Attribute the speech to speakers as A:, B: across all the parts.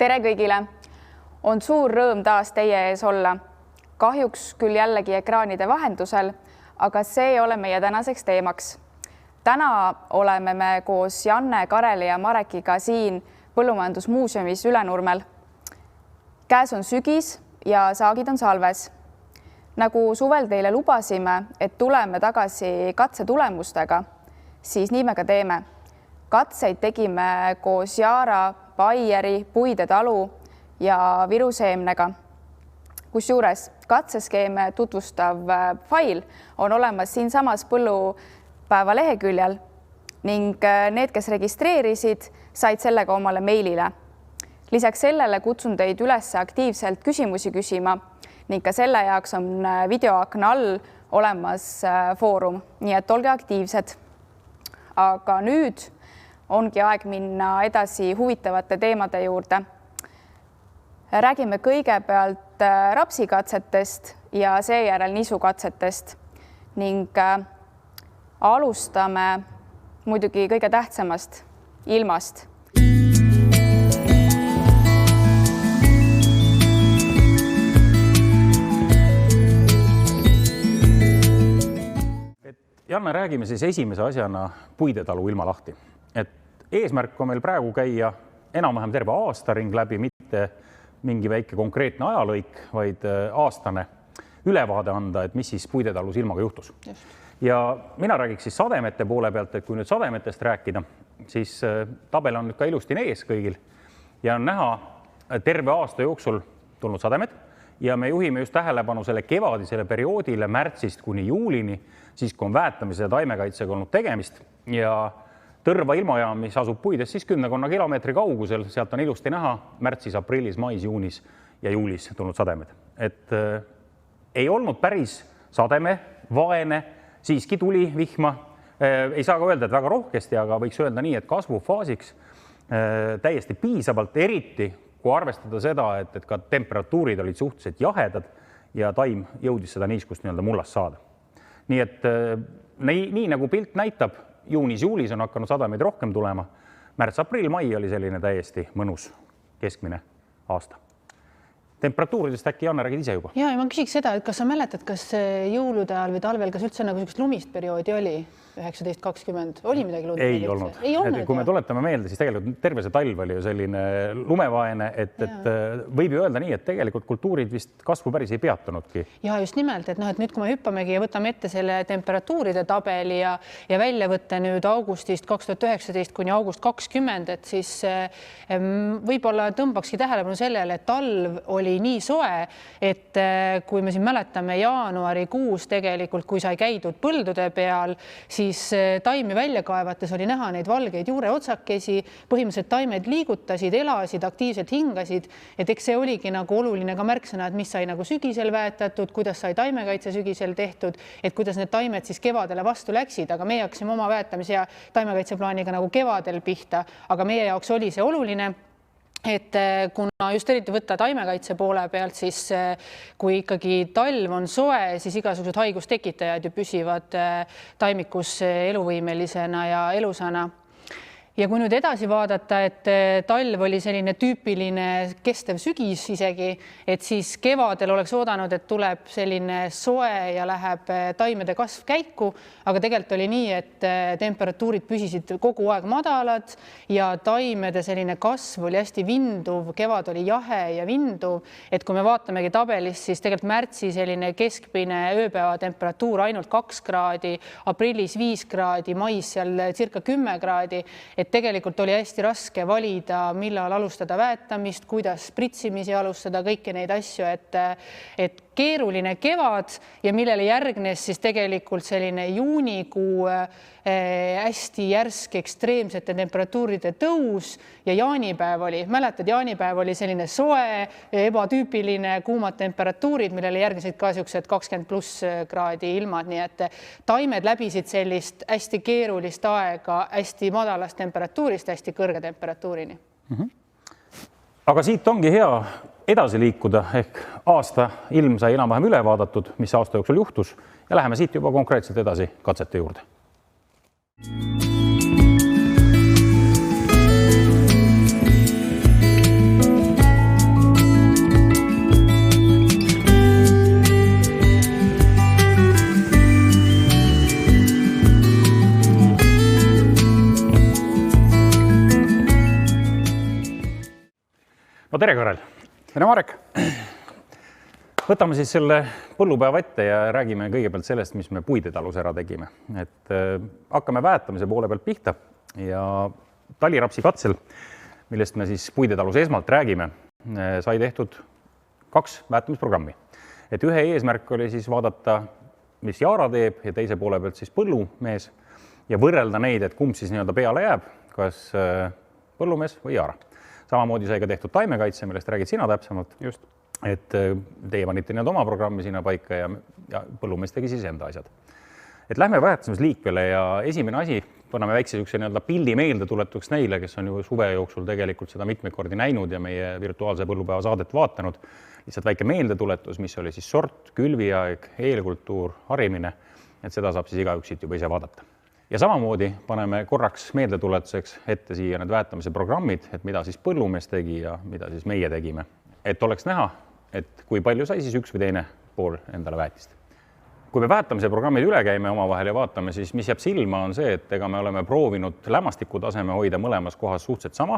A: Tere kõigile! On suur rõõm taas teie ees olla. Kahjuks küll jällegi ekraanide vahendusel, aga see ei ole meie tänaseks teemaks. Täna oleme me koos Janne, Kareli ja Marekiga siin Põllumajandusmuuseumis Ülenurmel. Käes on sügis ja saagid on salves. Nagu suvel teile lubasime, et tuleme tagasi katsetulemustega, siis nii me ka teeme. Katseid tegime koos Jaara, Baieri, Puide talu ja Viru seemnega. Kusjuures katseskeeme tutvustav fail on olemas siinsamas Põllupäeva leheküljel ning need, kes registreerisid, said sellega omale meilile. Lisaks sellele kutsun teid üles aktiivselt küsimusi küsima ning ka selle jaoks on videoakna all olemas foorum, nii et olge aktiivsed. Aga nüüd ongi aeg minna edasi huvitavate teemade juurde. Räägime kõigepealt rapsikatsetest ja seejärel nisukatsetest ning alustame muidugi kõige tähtsamast ilmast.
B: Janne, räägime siis esimese asjana Puide talu ilma lahti. Et eesmärk on meil praegu käia enam-vähem terve aastaring läbi, mitte mingi väike konkreetne ajalõik, vaid aastane ülevaade anda, et mis siis Puide talus ilmaga juhtus. Ja mina räägiks siis sademete poole pealt, et kui nüüd sademetest rääkida, siis tabel on nüüd ka ilusti ees kõigil ja on näha terve aasta jooksul tulnud sademed ja me juhime just tähelepanu selle kevadisele perioodile märtsist kuni juulini, siis kui on väetamise ja taimekaitsega olnud tegemist ja Tõrva ilmajaam, mis asub Puides siis 10 kilomeetri kaugusel, sealt on ilusti näha märtsis, aprillis, mais, juunis ja juulis tulnud sademed. Et ei olnud päris sademe, vaene, siiski tuli vihma. Ei saa ka öelda, et väga rohkesti, aga võiks öelda nii, et kasvufaasiks täiesti piisavalt, eriti kui arvestada seda, et ka temperatuurid olid suhteliselt jahedad ja taim jõudis seda niiskust mullast saada. Nii et nii nagu pilt näitab, juunis-juulis on hakanud sademeid rohkem tulema. Märts, aprill, mai oli selline täiesti mõnus keskmine aasta. Temperatuuridest äkki Janne räägid ise juba?
C: Ja ma küsiks seda, et kas sa mäletad, kas jõulude ajal või talvel, kas üldse nagu lumist perioodi oli 19-20? Oli midagi luud?
B: Ei olnud. Kui me tuletame meelde, siis tegelikult terve see talv oli ju selline lumevaene, et võib ju öelda nii, et tegelikult kultuurid vist kasvu päris ei peatunudki.
C: Ja just nimelt, et nüüd kui me hüppamegi ja võtame ette selle temperatuuride tabeli ja välja võtta nüüd augustist 2019 kuni august 2020, et siis võib-olla tõmbakski tähelepanu sellele, et talv oli nii soe, et kui me siin mäletame jaanuarikuus tegelikult, kui sai käidud põldude peal, siis taimi välja kaevates oli näha neid valgeid juureotsakesi, põhimõtteliselt taimed liigutasid, elasid, aktiivselt hingasid, et eks see oligi nagu oluline ka märksõna, et mis sai nagu sügisel väetatud, kuidas sai taimekaitse sügisel tehtud, et kuidas need taimed siis kevadele vastu läksid, aga meie hakkasime oma väetamise ja taimekaitseplaaniga nagu kevadel pihta, aga meie jaoks oli see oluline, et kuna just eriti võtta taimekaitse poole pealt, siis kui ikkagi talv on soe, siis igasugused haigustekitajad ju püsivad taimikus eluvõimelisena ja elusana. Ja kui nüüd edasi vaadata, et talv oli selline tüüpiline kestev sügis isegi, et siis kevadel oleks oodanud, et tuleb selline soe ja läheb taimede kasv käiku, aga tegelikult oli nii, et temperatuurid püsisid kogu aeg madalad ja taimede selline kasv oli hästi vinduv, kevad oli jahe ja vinduv, et kui me vaatamegi tabelist, siis tegelikult märtsi selline keskmine ööpäeva temperatuur ainult 2 kraadi, aprillis 5 kraadi, mais seal circa 10 kraadi, et tegelikult oli hästi raske valida, millal alustada väetamist, kuidas pritsimisi alustada, kõiki neid asju, et keeruline kevad ja millele järgnes siis tegelikult selline juunikuu hästi järsk ekstreemsete temperatuuride tõus ja jaanipäev oli, mäletad, jaanipäev oli selline soe, ebatüüpiline kuumad temperatuurid, millele järgnesid ka siuksed 20+ kraadi ilmad, nii et taimed läbisid sellist hästi keerulist aega hästi madalast temperatuurist hästi kõrge temperatuurini.
B: Aga siit ongi hea edasi liikuda, ehk aasta ilm sai enam-vähem üle vaadatud, mis aasta jooksul juhtus ja läheme siit juba konkreetselt edasi katsete juurde. tere, Karel!
D: Tere, Marek!
B: Võtame siis selle põllupäeva ette ja räägime kõigepealt sellest, mis me puidetalus ära tegime. Hakkame väetamise poole pealt pihta ja talirapsi katsel, millest me siis puidetalus esmalt räägime, sai tehtud 2 väetamisprogrammi. Ühe eesmärk oli siis vaadata, mis Jaara teeb ja teise poole pealt siis põllumees ja võrrelda neid, et kumb siis nii-öelda peale jääb, kas põllumees või Jaara. Samamoodi sai ka tehtud taimekaitse, millest räägid sina täpsemalt.
D: Just.
B: Et teie panite nii-öelda oma programmi sinna paika ja põllumees tegi siis enda asjad. Lähme väetamisliikvele ja esimene asi, paneme väikse nii-öelda pildi meeldetuletuks neile, kes on ju suve jooksul tegelikult seda mitmekordi näinud ja meie virtuaalse põllupäeva saadet vaatanud. Lihtsalt väike meeldetuletus, mis oli siis sort, külviaeg, eelkultuur, harimine, et seda saab siis igaüks siit juba ise vaadata. Ja samamoodi paneme korraks meeldetuletuseks ette siia need väetamise programmid, et mida siis põllumees tegi ja mida siis meie tegime. Et oleks näha, et kui palju sai siis üks või teine pool endale väetist. Kui me väetamise programmid üle käime omavahel ja vaatame, siis mis jääb silma on see, et ega me oleme proovinud lämmastiku taseme hoida mõlemas kohas suhteliselt sama.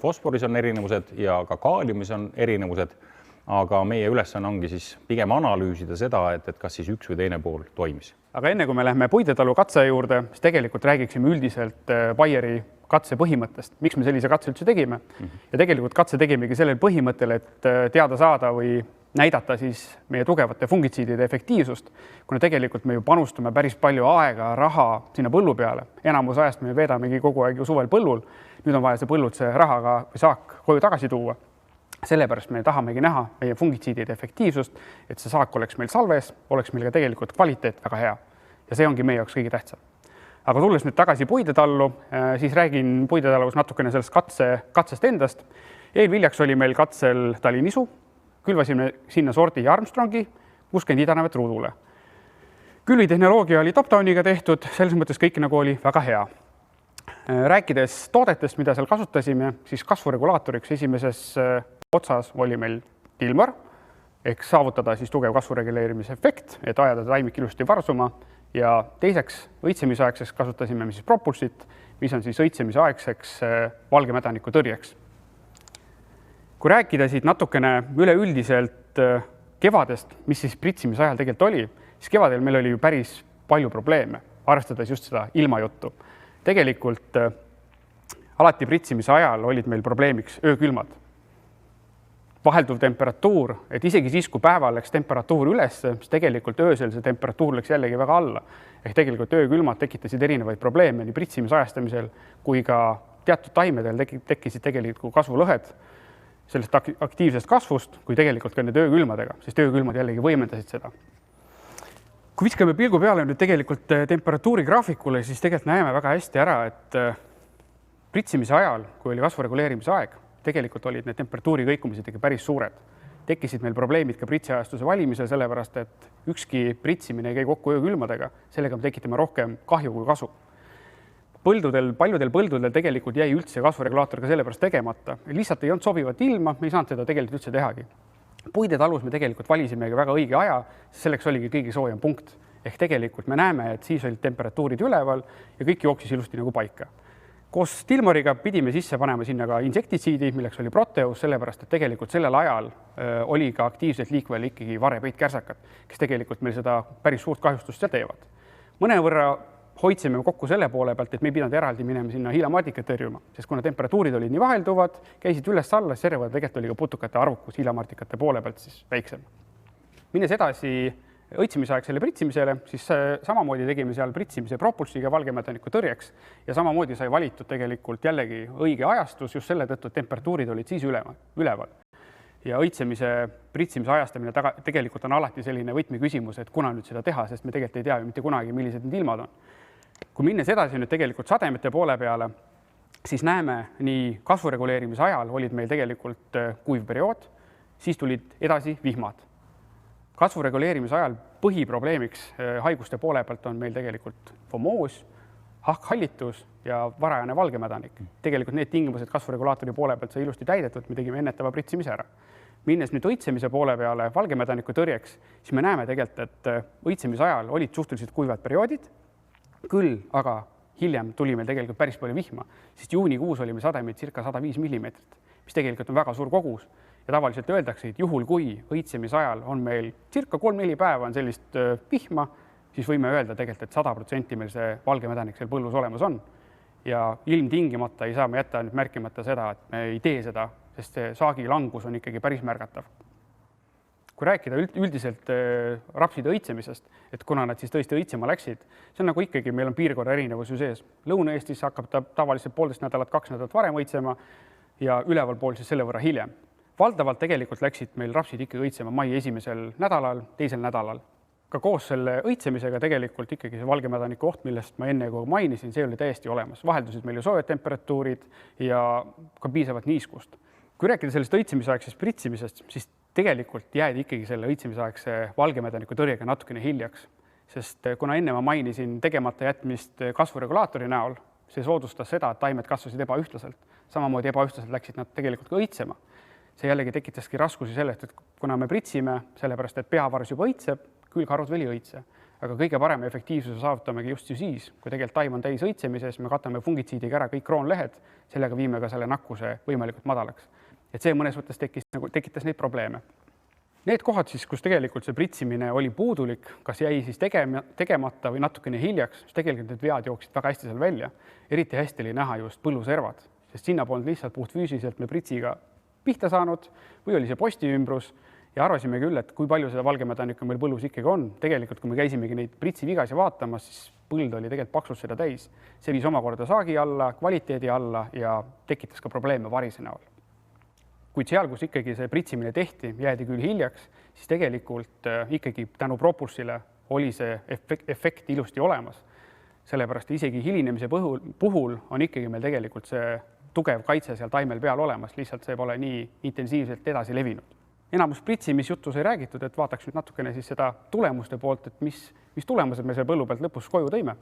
B: Fosforis on erinevused ja ka kaaliumis on erinevused, aga meie ülesanne ongi siis pigem analüüsida seda, et kas siis üks või teine pool toimis.
D: Aga enne kui me lähme puidetalu katse juurde, siis tegelikult räägiksime üldiselt Bayeri katse põhimõttest, miks me sellise katse üldse tegime. Ja tegelikult katse tegimegi sellel põhimõttel, et teada saada või näidata siis meie tugevate fungitsiidide efektiivsust, kuna tegelikult me ju panustame päris palju aega, raha sinna põllu peale. Enamus ajast me veedamegi kogu aeg ju suvel põllul. Nüüd on vaja see põllult see rahaga või saak koju tagasi tuua. Sellepärast me tahamegi näha meie fungitsiidide efektiivsust, et see saak oleks meil salves, oleks meil ka tegelikult kvaliteet väga hea. Ja see ongi meie jaoks kõige tähtsam. Aga tulles nüüd tagasi puidetallu, siis räägin puidetalus natukene sellest katsest endast. Eelviljaks oli meil katsel talinisu, külvasime sinna sordi Armstrongi 60 idanevat ruudule. Külvitehnoloogia oli top-downiga tehtud, selles mõttes kõik nagu oli väga hea. Rääkides toodetest, mida seal kasutasime, siis kasvuregulaatoriks esimeses otsas oli meil Tilmar, ehk saavutada siis tugev kasvureguleerimise efekt, et ajada taimik ilusti varsuma ja teiseks õitsemisaegseks kasutasime siis propulsit, mis on siis õitsemisaegseks valgemädaniku tõrjeks. Kui rääkida siit natukene üleüldiselt kevadest, mis siis pritsimise ajal tegelikult oli, siis kevadel meil oli ju päris palju probleeme, arvestades just seda ilmajuttu. Tegelikult alati pritsimise ajal olid meil probleemiks öökülmad. Vahelduv temperatuur, et isegi siis, kui päeval läks temperatuur üles, siis tegelikult öösel see temperatuur läks jällegi väga alla. Ehk tegelikult öökülmad tekitasid erinevaid probleeme nii pritsimise ajastamisel kui ka teatud taimedel tekkisid tegelikult kasvulõhed sellest aktiivsest kasvust, kui tegelikult ka need öökülmadega, sest öökülmad jällegi võimendasid seda. Kui viskame pilgu peale nüüd tegelikult temperatuuri graafikule, siis tegelikult näeme väga hästi ära, et pritsimise ajal, kui oli kasvureguleerimise aeg, tegelikult olid need temperatuuri kõikumised ikka päris suured. Tekkisid meil probleemid ka pritsiajastuse valimisel, sellepärast et ükski pritsimine ei käi kokku öökülmadega, sellega me tekitame rohkem kahju kui kasu. Paljudel põldudel tegelikult jäi üldse kasvuregulaator ka sellepärast tegemata. Lihtsalt ei olnud sobivat ilma, me ei saanud seda tegelikult üldse tehagi. Puidetalus me tegelikult valisimegi väga õige aja, selleks oligi kõige soojem punkt. Ehk tegelikult me näeme, et siis olid temperatuurid üleval ja kõik jooksis ilusti nagu paika. Koos Tilmariga pidime sisse panema sinna ka insektitsiidi, milleks oli Proteus, sellepärast, et tegelikult sellel ajal oli ka aktiivselt liikvel ikkagi varepeitkärsakad, kes tegelikult meil seda päris suurt kahjustust seal teevad. Mõnevõrra hoidsime kokku selle poole pealt, et me ei pidanud eraldi minema sinna hiilamardikat tõrjuma, sest kuna temperatuurid olid nii vahelduvad, käisid üles-alla, servad tegelikult oli ka putukate arvukus hiilamardikate poole pealt siis väiksem. Minnes edasi õitsemisaegsele pritsimisele, siis samamoodi tegime seal pritsimise propulsiga valgemädaniku tõrjeks ja samamoodi sai valitud tegelikult jällegi õige ajastus just selle tõttu, et temperatuurid olid siis üleval. Ja õitsemise, pritsimise ajastamine tegelikult on alati selline võtmeküsimus, et kuna nüüd seda teha, sest me tegelikult ei tea ju mitte kunagi, millised need ilmad on. Kui minnes edasi nüüd tegelikult sademete poole peale, siis näeme nii kasvureguleerimise ajal olid meil tegelikult kuiv periood, siis tulid edasi vihmad. Kasvureguleerimise ajal põhiprobleemiks haiguste poole pealt on meil tegelikult fomoos, hallitus ja varajane valgemädanik. Tegelikult need tingimused kasvuregulaatori poole pealt sai ilusti täidetud, me tegime ennetava pritsimise ära. Minnes nüüd õitsemise poole peale valgemädaniku tõrjeks, siis me näeme tegelikult, et õitsemise ajal olid suhteliselt kuivad perioodid, küll aga hiljem tuli meil tegelikult päris palju vihma, sest juunikuus oli meil sademeid circa 105 mm, mis mis tegelikult on väga suur kogus. Ja tavaliselt öeldakse, et juhul kui õitsemise ajal on meil circa 3-4 päeva on sellist vihma, siis võime öelda tegelikult, et 100% meil see valge mädanik seal põllus olemas on. Ja ilmtingimata ei saa me jätta nüüd märkimata seda, et me ei tee seda, sest see saagi langus on ikkagi päris märgatav. Kui rääkida üldiselt rapside õitsemisest, et kuna nad siis tõesti õitsema läksid, see on nagu ikkagi, meil on piirkonna erinevus ju sees. Lõuna-Eestis hakkab ta tavaliselt 1,5 nädalat, 2 nädalat varem õitsema ja üleval pool siis selle võrra hiljem. Valdavalt tegelikult läksid meil rapsid ikkagi õitsema mai 1. nädalal, 2. nädalal. Ka koos selle õitsemisega tegelikult ikkagi see valgemädaniku oht, millest ma enne kui mainisin, see oli täiesti olemas. Vaheldusid meil ju soojad temperatuurid ja ka piisavat niiskust. Kui rääkida sellest õitsemisaegsest pritsimisest, siis tegelikult jäädi ikkagi selle õitsemisaegse valgemädaniku tõrjega natukene hiljaks, sest kuna enne ma mainisin tegemata jätmist kasvuregulaatori näol, see soodustas seda, et taimed kasvasid ebaühtlaselt. Samamoodi ebaühtlaselt läksid nad tegelikult ka õitsema. See jällegi tekitaski raskusi sellest, et kuna me pritsime, sellepärast et peavarus juba õitseb, külgharud veel ei õitse. Aga kõige parem efektiivsuse saavutamegi just ju siis, kui tegelikult taim on täis õitsemises, me katame fungitsiidiga ära kõik kroonlehed, sellega viime ka selle nakkuse võimalikult madalaks. Et see mõnes mõttes tekitas neid probleeme. Need kohad siis, kus tegelikult see pritsimine oli puudulik, kas jäi siis tegemata või natukene hiljaks, siis tegelikult need vead jooksid väga hästi seal välja. Eriti hästi oli näha just põlluservad, sest sinna polnud lihtsalt puht füüsiliselt me pritsiga pihta saanud või oli see posti ümbrus ja arvasime küll, et kui palju seda valgemädanikku meil põllus ikkagi on. Tegelikult, kui me käisimegi neid pritsivigasid vaatamas, siis põld oli tegelikult paksult seda täis. See viis omakorda saagi alla, kvaliteedi alla ja tekitas ka probleeme varise näol. Kuid seal, kus ikkagi see pritsimine tehti, jäädi küll hiljaks, siis tegelikult ikkagi tänu propulsile oli see efekt ilusti olemas. Sellepärast isegi hilinemise puhul on ikkagi meil tegelikult see tugev kaitse seal taimel peal olemas, lihtsalt see pole nii intensiivselt edasi levinud. Enamus pritsimisjutus ei räägitud, et vaataks nüüd natukene siis seda tulemuste poolt, et mis tulemused me selle põllu pealt lõpus koju tõime.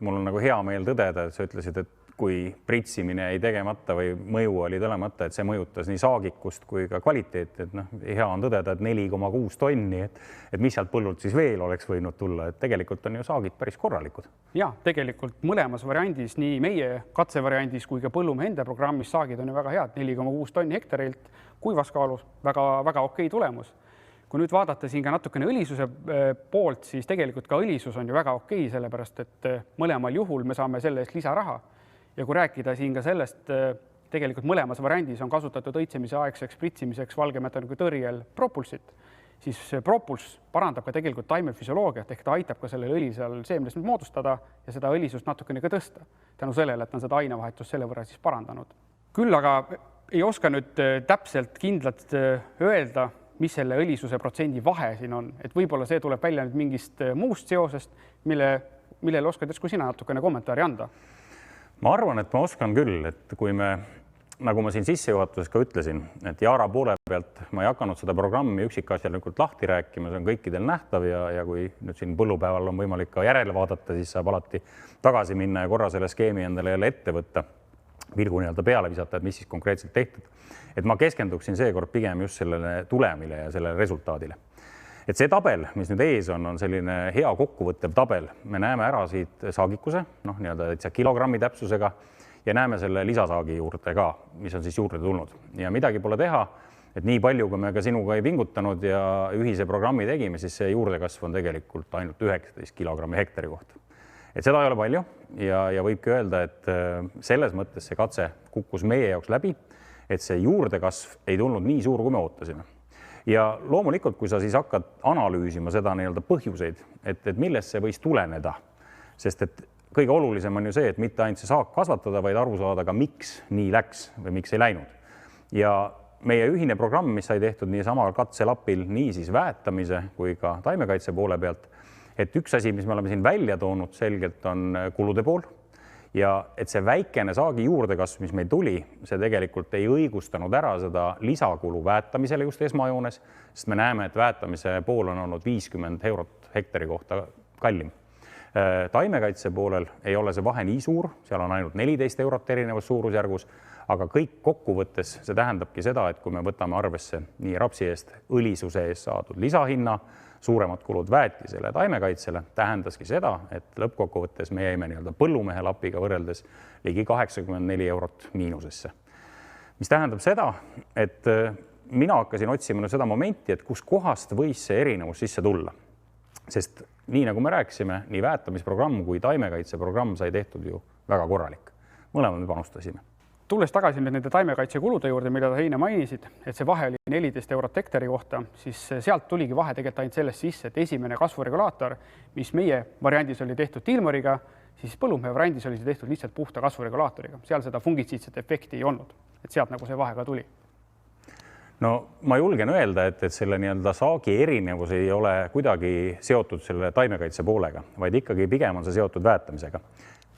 B: Mul on nagu hea meel tõdeda, et sa ütlesid, et kui pritsimine ei tegemata või mõju oli tulemata, et see mõjutas nii saagikust kui ka kvaliteeti, et hea on tõdeda, et 4,6 tonni, et mis sealt põllult siis veel oleks võinud tulla, et tegelikult on ju saagid päris korralikud.
D: Ja tegelikult mõlemas variandis, nii meie katsevariandis kui ka põllumehe enda programmis saagid on ju väga head, 4,6 tonni hektarilt, kuivaskaalus väga okei tulemus. Kui nüüd vaadata siin ka natukene õlisuse poolt, siis tegelikult ka õlisus on ju väga okei, sellepärast et mõlemal juhul me saame selle eest lisaraha. Ja kui rääkida siin ka sellest, tegelikult mõlemas variandis on kasutatud õitsemise aegseks pritsimiseks valgemädaniku tõrjel propulsit, siis propuls parandab ka tegelikult taime füsioloogiat, ehk ta aitab ka sellele õlisel seemnest moodustada ja seda õlisust natukene ka tõsta. Tänu sellele, et on seda ainevahetust selle võrra siis parandanud. Küll aga ei oska nüüd täpselt kindlalt öelda, mis selle õlisuse protsendi vahe siin on, et võib-olla see tuleb välja nüüd mingist muust seosest, millele oskad järsku sina natukene kommentaari anda.
B: Ma arvan, et ma oskan küll, et kui me, nagu ma siin sissejuhatuses ka ütlesin, et Jaara poole pealt ma ei hakanud seda programmi üksikasjalikult lahti rääkima, see on kõikidel nähtav ja kui nüüd siin põllupäeval on võimalik ka järele vaadata, siis saab alati tagasi minna ja korra selle skeemi endale jälle ette võtta, pilgu nii-öelda peale visata, et mis siis konkreetselt tehtud. Et ma keskenduksin seekord pigem just sellele tulemile ja sellele resultaadile. Et see tabel, mis nüüd ees on selline hea kokkuvõttev tabel. Me näeme ära siit saagikuse, nii-öelda kilogrammi täpsusega ja näeme selle lisasaagi juurde ka, mis on siis juurde tulnud. Ja midagi pole teha, et nii palju, kui me ka sinuga ei pingutanud ja ühise programmi tegime, siis see juurdekasv on tegelikult ainult 19 kilogrammi hektari kohta. Et seda ei ole palju ja võibki öelda, et selles mõttes see katse kukkus meie jaoks läbi, et see juurdekasv ei tulnud nii suur, kui me ootasime. Ja loomulikult, kui sa siis hakkad analüüsima seda nii-öelda põhjuseid, et millest see võis tuleneda, sest et kõige olulisem on ju see, et mitte ainult see saak kasvatada, vaid aru saada ka, miks nii läks või miks ei läinud. Ja meie ühine programm, mis sai tehtud nii samal katselapil, nii siis väetamise kui ka taimekaitse poole pealt, et üks asi, mis me oleme siin välja toonud selgelt, on kulude pool. Ja et see väikene saagi juurdekasv, mis meil tuli, see tegelikult ei õigustanud ära seda lisakulu väetamisele just esmajoones, sest me näeme, et väetamise pool on olnud 50 eurot hektari kohta kallim. Taimekaitse poolel ei ole see vahe nii suur, seal on ainult 14 eurot erinevas suurusjärgus, aga kõik kokkuvõttes see tähendabki seda, et kui me võtame arvesse nii rapsi eest, õlisuse eest saadud lisahinna, suuremad kulud väetisele ja taimekaitsele, tähendaski seda, et lõppkokkuvõttes me jäime nii-öelda põllumehe lapiga võrreldes ligi 84 eurot miinusesse. mis tähendab seda, et mina hakkasin otsima seda momenti, et kus kohast võis see erinevus sisse tulla. Sest nii nagu me rääkisime, nii väetamisprogramm kui taimekaitseprogramm sai tehtud ju väga korralik. Mõlemad me panustasime.
D: Tulles tagasi nüüd nende taimekaitsekulude juurde, mida sa enne mainisid, et see vahe oli 14 eurot hektari kohta, siis sealt tuligi vahe tegelikult ainult sellest sisse, et esimene kasvuregulaator, mis meie variandis oli tehtud Tilmoriga, siis põllumehe variandis oli see tehtud lihtsalt puhta kasvuregulaatoriga. Seal seda fungitsiidset efekti ei olnud, et sealt nagu see vahe ka tuli.
B: No ma julgen öelda, et selle nii-öelda saagi erinevus ei ole kuidagi seotud selle taimekaitse poolega, vaid ikkagi pigem on see seotud väetamisega.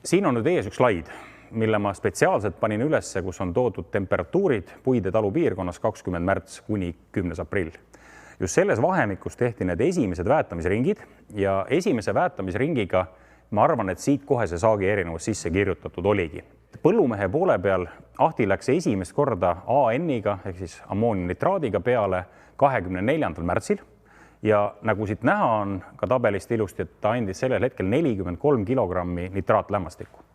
B: Siin on nüüd ees üks slaid, mille ma spetsiaalselt panin ülesse, kus on toodud temperatuurid Puide talu piirkonnas 20. märts kuni 10. aprill. Just selles vahemikus tehti need esimesed väetamisringid ja esimese väetamisringiga ma arvan, et siit kohe see saagi erinevus sisse kirjutatud oligi. Põllumehe poole peal Ahti läks esimest korda AN-iga ehk siis ammooniumnitraadiga peale 24. märtsil ja nagu siit näha on ka tabelist ilusti, et ta andis sellel hetkel 43 kilogrammi nitraatlämmastikku.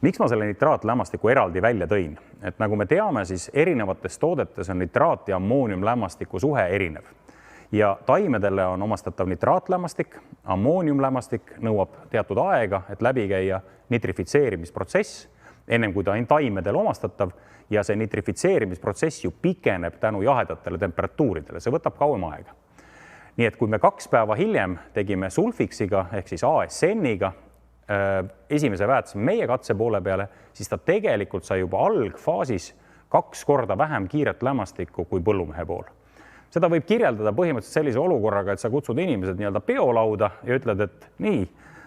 B: Miks ma selle nitraatlämmastiku eraldi välja tõin? Et nagu me teame, siis erinevates toodetes on nitraat ja ammooniumlämmastiku suhe erinev. Ja taimedele on omastatav nitraatlämmastik, ammooniumlämmastik nõuab teatud aega, et läbi käia nitrifitseerimisprotsess, ennem kui ta on taimedele omastatav ja see nitrifitseerimisprotsess ju pikeneb tänu jahedatele temperatuuridele, see võtab kauem aega. Nii et kui me 2 päeva hiljem tegime sulfiksiga ehk siis ASN-iga esimese väetasime meie katse poole peale, siis ta tegelikult sai juba algfaasis 2 korda vähem kiiret lämmastikku kui põllumehe pool. Seda võib kirjeldada põhimõtteliselt sellise olukorraga, et sa kutsud inimesed nii-öelda peolauda ja ütled, et nii,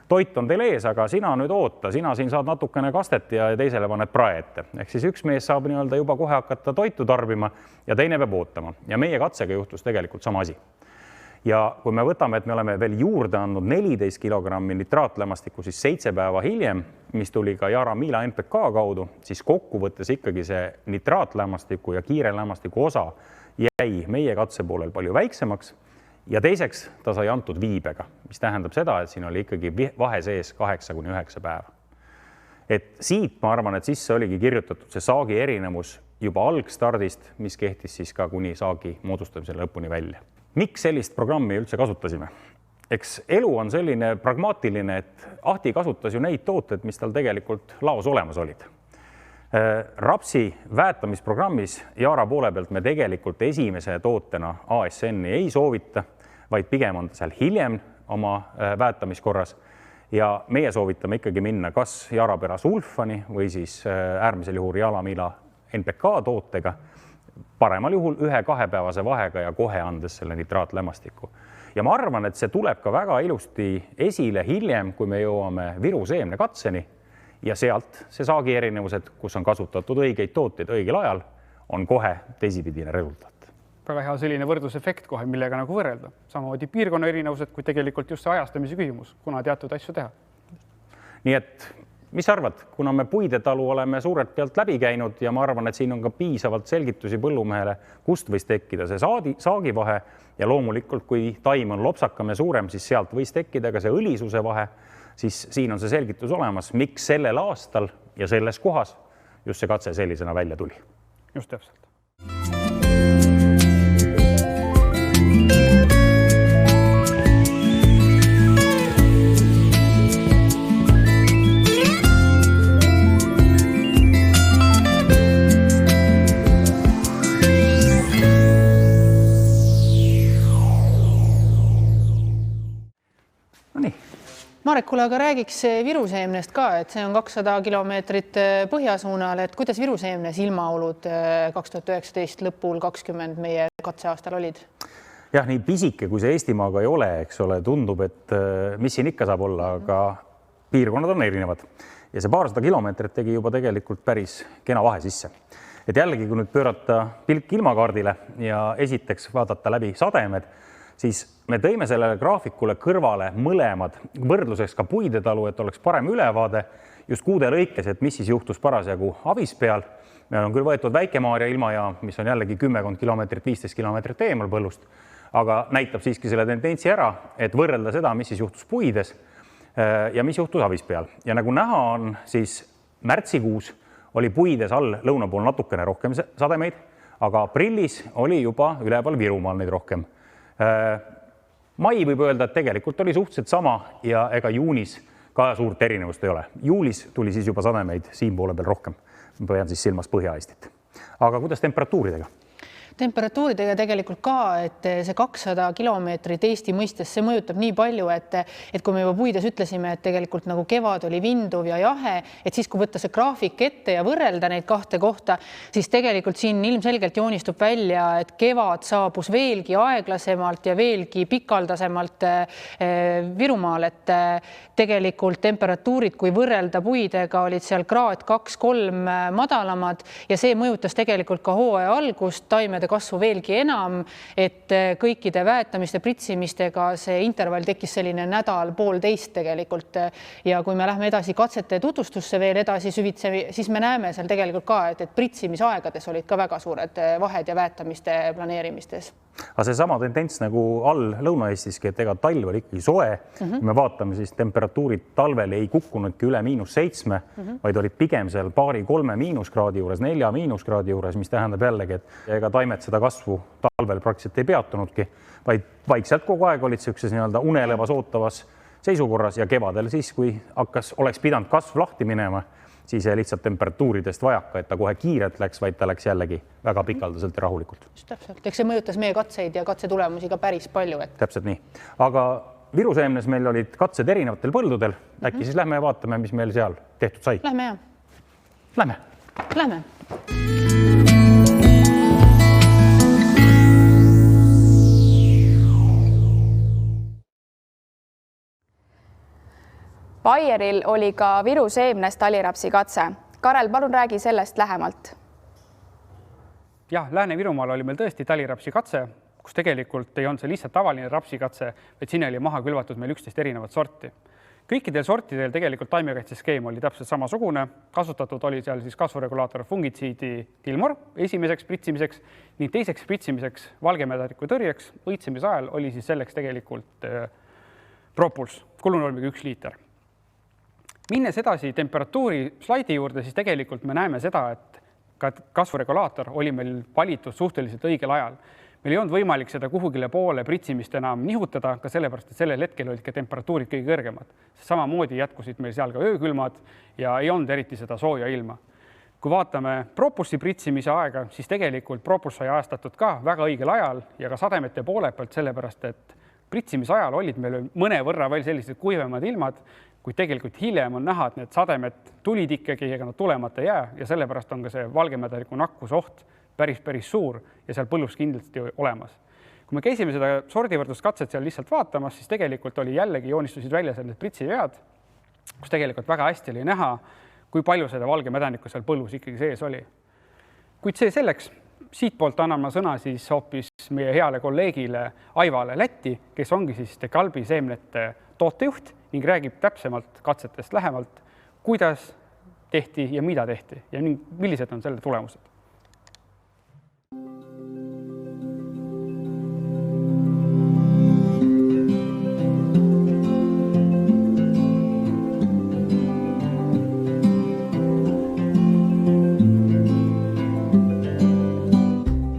B: toit on teil ees, aga sina nüüd oota, sina siin saad natukene kastet ja teisele paned prae ette. Ehk siis üks mees saab nii-öelda juba kohe hakata toitu tarbima ja teine peab ootama. Ja meie katsega juhtus tegelikult sama asi. Ja kui me võtame, et me oleme veel juurde andnud 14 kilogrammi nitraatlämmastikku, siis 7 päeva hiljem, mis tuli ka Yara Mila NPK kaudu, siis kokkuvõttes ikkagi see nitraatlämmastiku ja kiire lämmastiku osa jäi meie katse poolel palju väiksemaks ja teiseks ta sai antud viibega, mis tähendab seda, et siin oli ikkagi vahe sees 8-9 päeva. Et siit ma arvan, et sisse oligi kirjutatud see saagi erinevus juba algstardist, mis kehtis siis ka kuni saagi moodustamise lõpuni välja. Miks sellist programmi üldse kasutasime? Eks elu on selline pragmaatiline, et Ahti kasutas ju neid tooted, mis tal tegelikult laos olemas olid. Rapsi väetamisprogrammis Yara poole pealt me tegelikult esimese tootena ASN-i ei soovita, vaid pigem on ta seal hiljem oma väetamiskorras ja meie soovitame ikkagi minna kas Yara sulfani või siis äärmisel juhul Yara Mila NPK tootega, paremal juhul 1-2 päevase vahega ja kohe andes selle nitraatlämmastiku. Ja ma arvan, et see tuleb ka väga ilusti esile hiljem, kui me jõuame viruseemne katseni ja sealt see saagi erinevused, kus on kasutatud õigeid tooteid õigel ajal, on kohe teisipidine resultaat.
D: Väga hea selline võrdlusefekt kohe, millega nagu võrrelda. Samamoodi piirkonna erinevused, kui tegelikult just see ajastamise küsimus, kuna teatud asju teha.
B: Nii et mis arvad, kuna me Puide talu oleme suurelt pealt läbi käinud ja ma arvan, et siin on ka piisavalt selgitusi põllumehele, kust võis tekkida see saagivahe ja loomulikult, kui taim on lopsakam ja suurem, siis sealt võis tekkida ka see õlisuse vahe, siis siin on see selgitus olemas, miks sellel aastal ja selles kohas just see katse sellisena välja tuli.
D: Just täpselt.
C: Marek, kuule, aga räägiks viruseemnest ka, et see on 200 kilomeetrit põhjasuunal, et kuidas viruseemnes ilmaolud 2019 lõpul 20 meie katseaastal olid?
B: Jah, nii pisike, kui see Eestimaaga ei ole, eks ole, tundub, et mis siin ikka saab olla, aga piirkonnad on erinevad. Ja see 200 kilomeetrit tegi juba tegelikult päris kena vahe sisse. Et jällegi, kui nüüd pöörata pilk ilmakaardile ja esiteks vaadata läbi sademed, siis me tõime sellele graafikule kõrvale mõlemad võrdluseks ka Puide talu, et oleks parem ülevaade just kuude lõikes, et mis siis juhtus parasjagu Avispeal. Meil on küll võetud Väike-Maarja ilmajaam, mis on jällegi 10 kilomeetrit, 15 kilomeetrit eemal põllust, aga näitab siiski selle tendentsi ära, et võrrelda seda, mis siis juhtus Puides ja mis juhtus Avispeal. Ja nagu näha on, siis märtsikuus oli puides all lõuna pool natukene rohkem sademeid, aga aprillis oli juba üleval Virumaal neid rohkem. Mai võib öelda, et tegelikult oli suhteliselt sama ja ega juunis ka suurt erinevust ei ole. Juulis tuli siis juba sademeid siin poole peal rohkem. Ma pean siis silmas Põhja-Eestit. Aga kuidas temperatuuridega?
C: Temperatuuridega tegelikult ka, et see 200 kilomeetrit Eesti mõistes, see mõjutab nii palju, et kui me juba puides ütlesime, et tegelikult nagu kevad oli vinduv ja jahe, et siis kui võtta see graafik ette ja võrrelda neid kahte kohta, siis tegelikult siin ilmselgelt joonistub välja, et kevad saabus veelgi aeglasemalt ja veelgi pikaldasemalt Virumaal, et tegelikult temperatuurid, kui võrrelda puidega, olid seal kraad 2-3 madalamad ja see mõjutas tegelikult ka hooaja algust, taimede kasvu veelgi enam, et kõikide väetamiste, pritsimistega see intervall tekkis selline nädal-poolteist tegelikult. Ja kui me lähme edasi katsete tutvustusse veel edasi süvitse, siis me näeme seal tegelikult ka, et pritsimisaegades olid ka väga suured vahed ja väetamiste planeerimistes.
B: Aga see sama tendents nagu all Lõuna-Eestiski, et ega talv oli ikkagi soe. Me vaatame, siis temperatuurid talvel ei kukkunudki üle -7, vaid olid pigem seal 2-3 miinuskraadi juures, 4 miinuskraadi juures, mis tähendab jällegi, et ega taimed seda kasvu talvel praktiliselt ei peatunudki, vaid vaikselt kogu aeg olid sellises nii-öelda unelevas ootavas seisukorras ja kevadel siis, kui oleks pidanud kasv lahti minema, siis ei lihtsalt temperatuuridest vajaka, et ta kohe kiirelt läks, vaid ta läks jällegi väga pikaldaselt ja rahulikult.
C: Täpselt, eks see mõjutas meie katseid ja katsetulemusi ka päris palju.
B: Täpselt nii. Aga viruseemnes meil olid katsed erinevatel põldudel. Äkki siis lähme ja vaatame, mis meil seal tehtud sai.
C: Lähme jah.
B: Lähme.
A: Baieril oli ka viruseemnes talirapsi katse. Karel, palun räägi sellest lähemalt.
D: Jah, Lääne-Virumaal oli meil tõesti talirapsi katse, kus tegelikult ei olnud see lihtsalt tavaline rapsikatse, vaid siin oli maha külvatud meil 11 erinevat sorti. Kõikidel sortidel tegelikult taimekaitseskeem oli täpselt samasugune. Kasutatud oli seal siis kasvuregulaator fungitsiidi Tilmor esimeseks pritsimiseks, nii teiseks pritsimiseks valgemädariku tõrjeks õitsemise ajal oli siis selleks tegelikult Propuls, kulunormiga 1 liiter. Minnes edasi temperatuuri slaidi juurde, siis tegelikult me näeme seda, et ka kasvuregulaator oli meil valitud suhteliselt õigel ajal. Meil ei olnud võimalik seda kuhugile poole pritsimist enam nihutada, ka sellepärast, et sellel hetkel olid ka temperatuurid kõige kõrgemad. Samamoodi jätkusid meil seal ka öökülmad ja ei olnud eriti seda sooja ilma. Kui vaatame Propulsi pritsimise aega, siis tegelikult Propulс sai ajastatud ka väga õigel ajal ja ka sademete poole pealt, sellepärast, et pritsimise ajal olid meil mõne võrra veel sellised kuivemad ilmad, kuid tegelikult hiljem on näha, et need sademed tulid ikkagi, ega nad tulemata jää ja sellepärast on ka see valgemädariku nakkusoht päris suur ja seal põllus kindlasti olemas. Kui me käisime seda sordivõrdluskatset seal lihtsalt vaatamas, siis tegelikult oli jällegi joonistusid välja need pritsivead, kus tegelikult väga hästi oli näha, kui palju seda valgemädanikku seal põllus ikkagi sees oli. Kuid see selleks, siitpoolt annan ma sõna siis hoopis meie heale kolleegile Aivale Lätti, kes ongi siis Dekalbi seemnete tootejuht ning räägib täpsemalt katsetest lähemalt, kuidas tehti ja mida tehti ja millised on selle tulemused.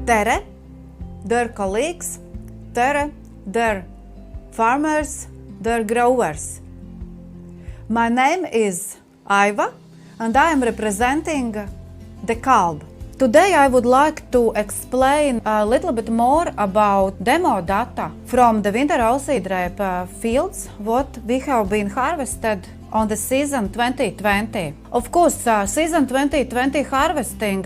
E: Tere, dear colleagues, tere, dear farmers, dear growers. My name is Aiva and I am representing Dekalb. Today I would like to explain a little bit more about demo data from the winter oilseed rape fields, what we have been harvested on the season 2020. Of course, season 2020 harvesting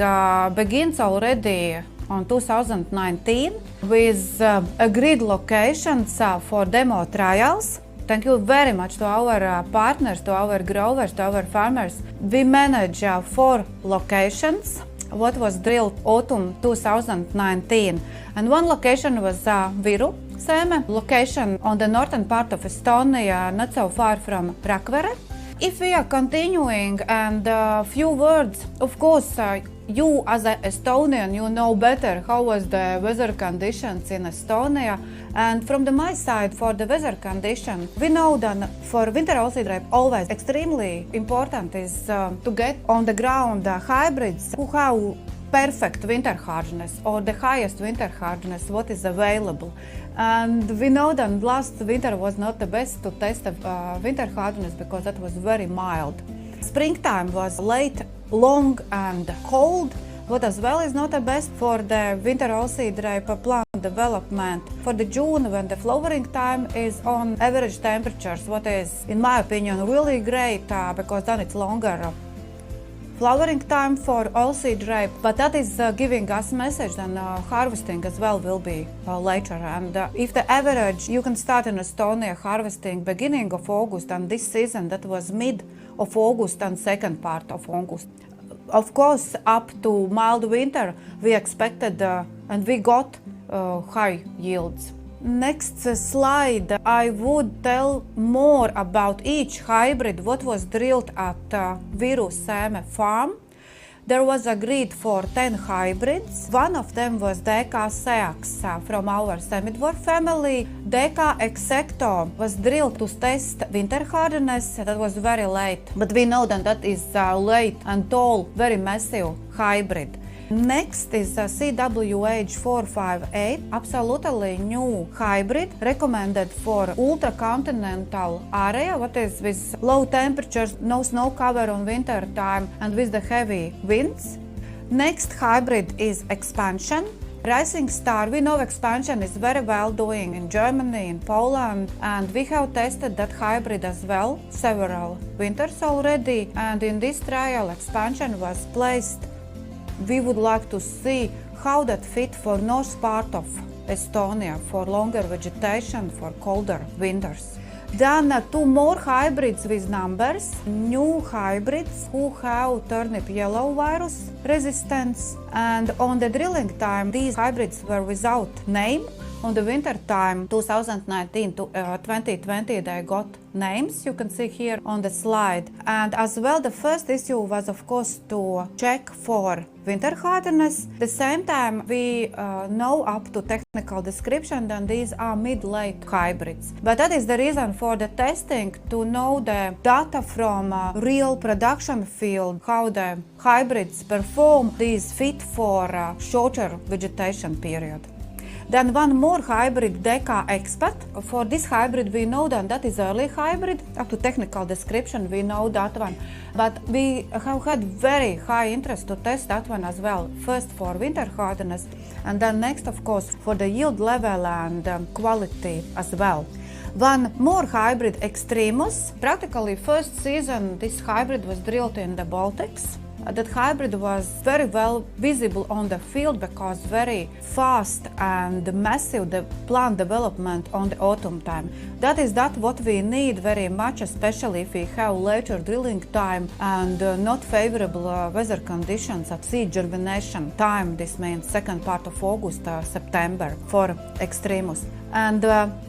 E: begins already on 2019 with agreed locations for demo trials. Thank you very much to our partners, to our growers, to our farmers. We manage 4 locations. What was drilled autumn 2019. And one location was Viru Seme, location on the northern part of Estonia, not so far from Rakvere. If we are continuing and a few words, of course, you as an Estonian, you know better how was the weather conditions in Estonia. And from my side, for the weather condition, we know that for winter oilseed rape, always extremely important is to get on the ground hybrids who have perfect winter hardness or the highest winter hardness what is available. And we know that last winter was not the best to test winter hardness because that was very mild. Springtime was late, long and cold, what as well is not the best for the winter oilseed rape plant development. For the June, when the flowering time is on average temperatures, what is, in my opinion, really great because then it's longer flowering time for oilseed rape, but that is giving us message and harvesting as well will be later. And if the average, you can start in Estonia harvesting beginning of August, and this season that was mid of August and second part of August. Of course, up to mild winter, we expected and we got high yields. Next slide, I would tell more about each hybrid, what was drilled at Viru Sēme farm. There was agreed for 10 hybrids. One of them was DK Seaks from our Semidvor family. DK Execto was drilled to test winter hardness. That was very late, but we know that that is late and tall, very massive hybrid. Next is CWH 458, absolutely new hybrid, recommended for ultra-continental area, what is with low temperatures, no snow cover on winter time and with the heavy winds. Next hybrid is Expansion. Rising Star, we know Expansion is very well doing in Germany, in Poland, and we have tested that hybrid as well several winters already, and in this trial Expansion was placed. We would like to see how that fit for north part of Estonia, for longer vegetation, for colder winters. Then 2 more hybrids with numbers, new hybrids who have turnip yellow virus resistance. And on the drilling time, these hybrids were without name. On the winter time, 2019 to 2020, they got names, you can see here on the slide. And as well, the first issue was, of course, to check for winter hardness. At the same time, we know up to technical description that these are mid-late hybrids. But that is the reason for the testing, to know the data from real production field, how the hybrids perform, these fit for shorter vegetation period. Then one more hybrid, DK Expert. For this hybrid, we know that is early hybrid. Up to technical description, we know that one. But we have had very high interest to test that one as well. First for winter hardness, and then next, of course, for the yield level and quality as well. One more hybrid, Extremus. Practically first season, this hybrid was drilled in the Baltics. That hybrid was very well visible on the field because very fast and massive the plant development on the autumn time. That is what we need very much, especially if we have later drilling time and not favorable weather conditions at seed germination time. This means second part of August, September for Extremus. And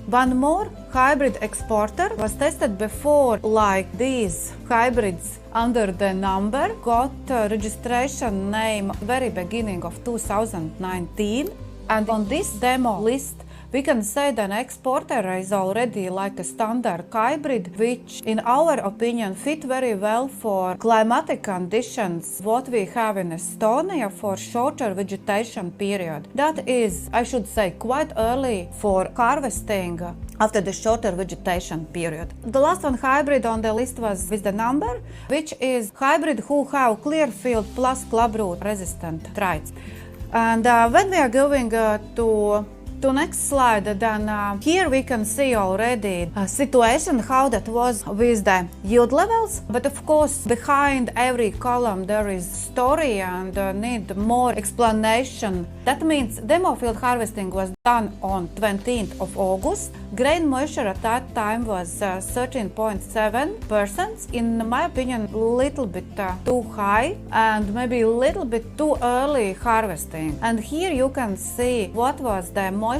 E: one more hybrid Exporter was tested before, like these hybrids under the number, got registration name very beginning of 2019. And on this demo list, we can say that Exporter is already like a standard hybrid, which in our opinion fit very well for climatic conditions what we have in Estonia for shorter vegetation period. That is, I should say, quite early for harvesting after the shorter vegetation period. The last one hybrid on the list was with the number, which is hybrid who have clear field plus clubroot resistant traits. And when we are going to next slide, then here we can see already a situation how that was with the yield levels. But of course, behind every column there is story and need more explanation. That means demo field harvesting was done on 20th of August. Grain moisture at that time was 13.7%. In my opinion, a little bit too high and maybe a little bit too early harvesting. And here you can see what was the moisture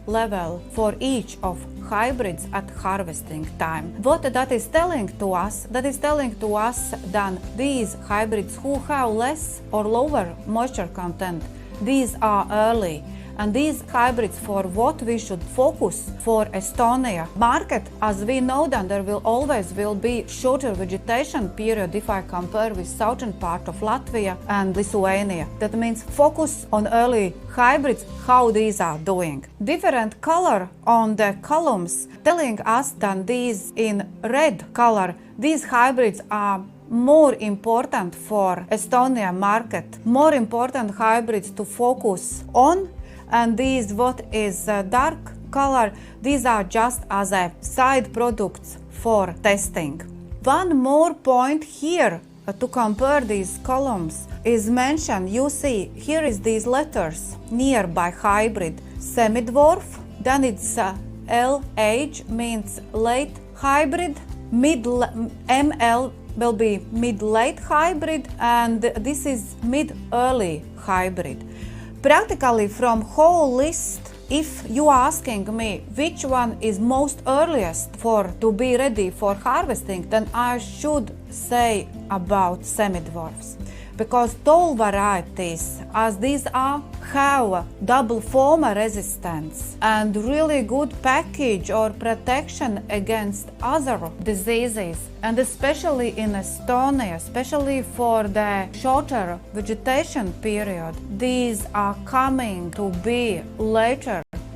E: level for each of hybrids at harvesting time. What that is telling to us? That is telling to us that these hybrids who have less or lower moisture content, these are early. And these hybrids for what we should focus for Estonia market, as we know that there will always be shorter vegetation period if I compare with southern part of Latvia and Lithuania. That means focus on early hybrids, how these are doing. Different color on the columns telling us that these in red color, these hybrids are more important for Estonia market, more important hybrids to focus on. And these what is dark color, these are just as a side products for testing. One more point here to compare these columns is mentioned. You see here is these letters nearby hybrid semi-dwarf, then it's LH means late hybrid, ML will be mid-late hybrid, and this is mid-early hybrid. Practically from whole list, if you are asking me which one is most earliest to be ready for harvesting, then I should say about semi-dwarfs. Because tall varieties, as these have double former resistance and really good package or protection against other diseases, and especially in Estonia, especially for the shorter vegetation period, these are coming to be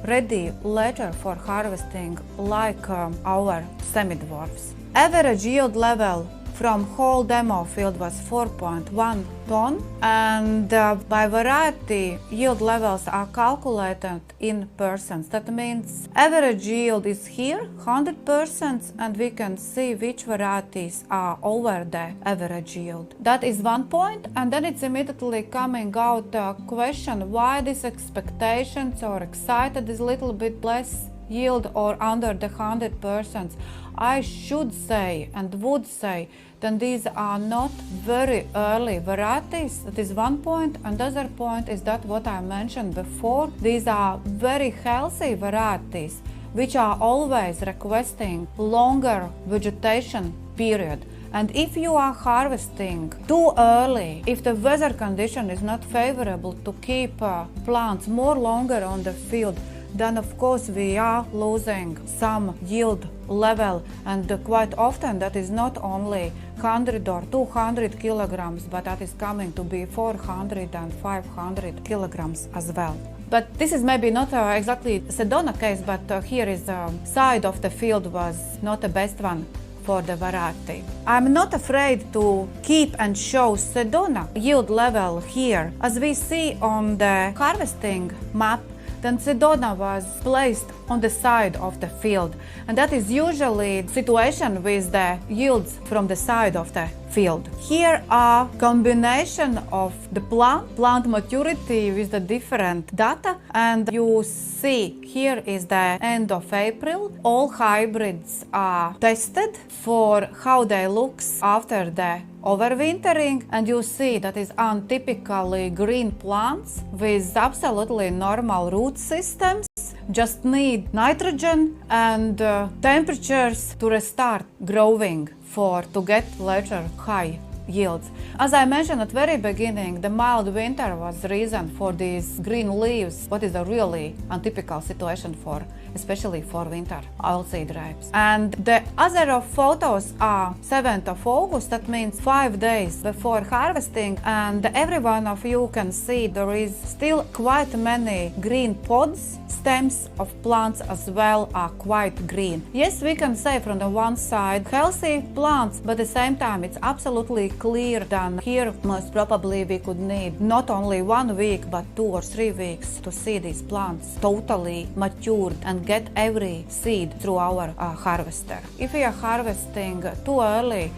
E: ready later for harvesting like our semi-dwarfs. Average yield level from whole demo field was 4.1 ton, and by variety yield levels are calculated in percents. That means average yield is here 100%, and we can see which varieties are over the average yield. That is one point, and then it's immediately coming out a question why these expectations or excited is a little bit less yield or under the 100%. I should say and would say that these are not very early varieties. That is one point, and the other point is that what I mentioned before, these are very healthy varieties which are always requesting longer vegetation period. And if you are harvesting too early, if the weather condition is not favorable to keep plants more longer on the field, then of course we are losing some yield level, and quite often that is not only 100 or 200 kilograms, but that is coming to be 400 and 500 kilograms as well. But this is maybe not exactly Sedona case, but here is side of the field was not the best one for the variety. I'm not afraid to keep and show Sedona yield level here. As we see on the harvesting map, then Sedona was placed on the side of the field, and that is usually the situation with the yields from the side of the field. Here are combination of the plant maturity with the different data, and you see here is the end of April. All hybrids are tested for how they look after the overwintering, and you see that is untypically green plants with absolutely normal root systems, just need nitrogen and temperatures to restart growing to get later high yields. As I mentioned at the very beginning, the mild winter was the reason for these green leaves, what is a really untypical situation for, especially for winter oilseed rapes. And the other photos are 7th of August, that means 5 days before harvesting, and every one of you can see there is still quite many green pods. Stems of plants as well are quite green. Yes, we can say from the one side healthy plants, but at the same time it's absolutely clear that here most probably we could need not only 1 week but 2 or 3 weeks to see these plants totally matured and get every seed through our harvester. If we are harvesting too early,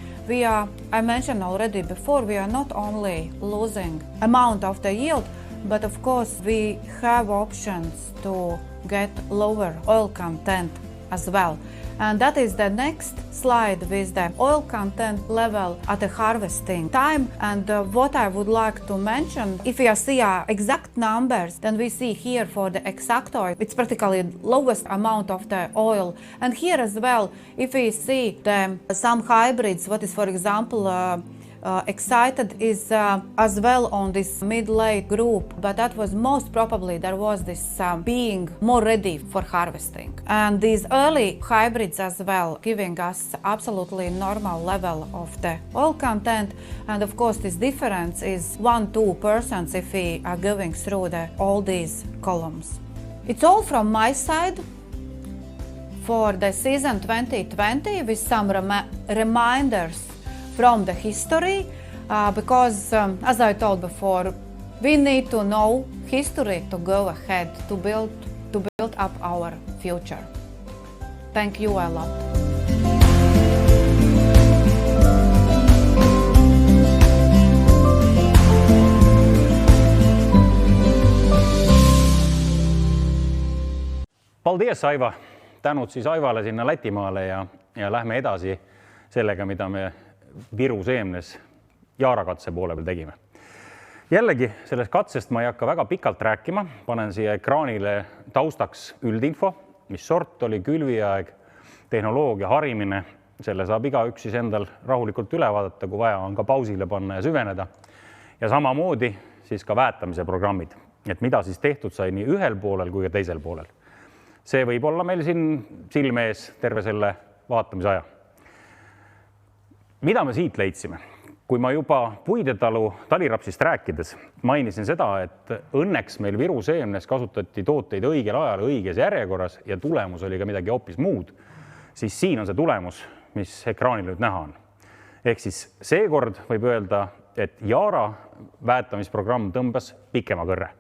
E: I mentioned already before, we are not only losing amount of the yield, but of course we have options to get lower oil content as well. And that is the next slide with the oil content level at the harvesting time. And what I would like to mention, if we see exact numbers, then we see here for the exact oil, it's practically lowest amount of the oil. And here as well, if we see some hybrids, what is for example excited is as well on this mid-late group, but that was most probably there was this being more ready for harvesting. And these early hybrids as well giving us absolutely normal level of the oil content. And of course this difference is 1-2% if we are going through all these columns. It's all from my side for the season 2020 with some reminders from the history, because as I told before, we need to know history to go ahead to build up our future. Thank you a lot.
B: Paldies, Aiva! Tänud siis Aivale sinna Lätimaale ja lähme edasi sellega, mida me Viru seemnes jaarakatse poole peal tegime. Jällegi sellest katsest ma ei hakka väga pikalt rääkima, panen siia ekraanile taustaks üldinfo, mis sort oli, külviaeg, tehnoloogia, harimine, selle saab igaüks siis endal rahulikult üle vaadata, kui vaja on ka pausile panna ja süveneda. Ja samamoodi siis ka väetamise programmid, et mida siis tehtud sai nii ühel poolel kui ka teisel poolel. See võib olla meil siin silme ees terve selle vaatamise aja. Mida me siit leidsime? Kui ma juba puidetalu talirapsist rääkides mainisin seda, et õnneks meil Viru seemnes kasutati tooteid õigel ajal, õiges järjekorras ja tulemus oli ka midagi hoopis muud, siis siin on see tulemus, mis ekraanil nüüd näha on. Ehk siis seekord võib öelda, et Yaara väetamisprogramm tõmbas pikema kõrre.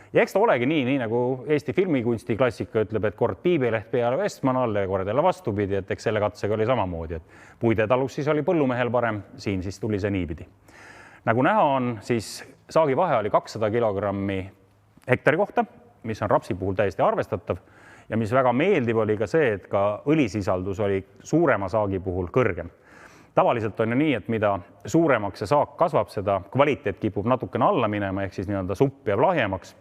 B: Ja eks ta olegi nii nagu Eesti filmikunsti klassika ütleb, et kord piibeleht peale Vestmanal ja kord jälle vastupidi, et eks selle katsega oli samamoodi, et puidetalus siis oli põllumehel parem, siin siis tuli see niipidi. Nagu näha on, siis saagi vahe oli 200 kilogrammi hektari kohta, mis on rapsi puhul täiesti arvestatav ja mis väga meeldiv oli ka see, et ka õlisisaldus oli suurema saagi puhul kõrgem. Tavaliselt on ju nii, et mida suuremaks see saak kasvab, seda kvaliteet kipub natukene alla minema, ehk siis nii-öelda supp jääb lahjemaks.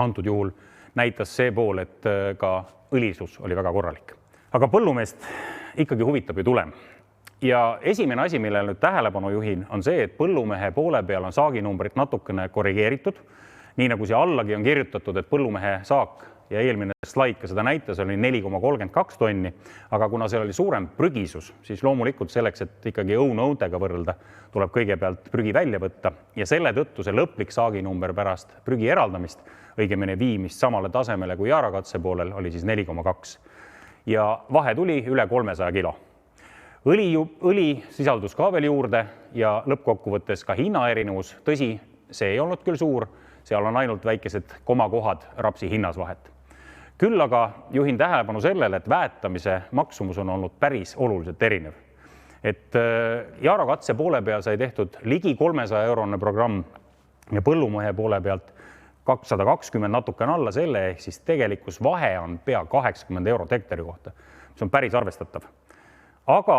B: Antud juhul näitas see pool, et ka õlisus oli väga korralik. Aga põllumeest ikkagi huvitab ju tulem. Ja esimene asi, millele nüüd tähelepanu juhin, on see, et põllumehe poole peal on saaginumbrit natukene korrigeeritud. Nii nagu siia allagi on kirjutatud, et põllumehe saak ja eelmine slaid ka seda näitas oli 4,32 tonni, aga kuna seal oli suurem prügisus, siis loomulikult selleks, et ikkagi õunõudega võrrelda, tuleb kõigepealt prügi välja võtta ja selle tõttu see lõplik saaginumber pärast prügi eraldamist, õigemini viimist samale tasemele kui jaarakatse poolel oli siis 4,2 ja vahe tuli üle 300 kilo. Õli sisaldus ka veel juurde ja lõppkokkuvõttes ka hinnaerinevus, tõsi, see ei olnud küll suur, seal on ainult väikesed komakohad rapsi hinnas vahet. Küll aga juhin tähelepanu sellele, et väetamise maksumus on olnud päris oluliselt erinev. Et jaarakatse poole peal sai tehtud ligi 300 eurone programm ja põllumehe poole pealt 220 natuke alla selle, ehk siis tegelikus vahe on pea 80 eurot hektari kohta. See on päris arvestatav. Aga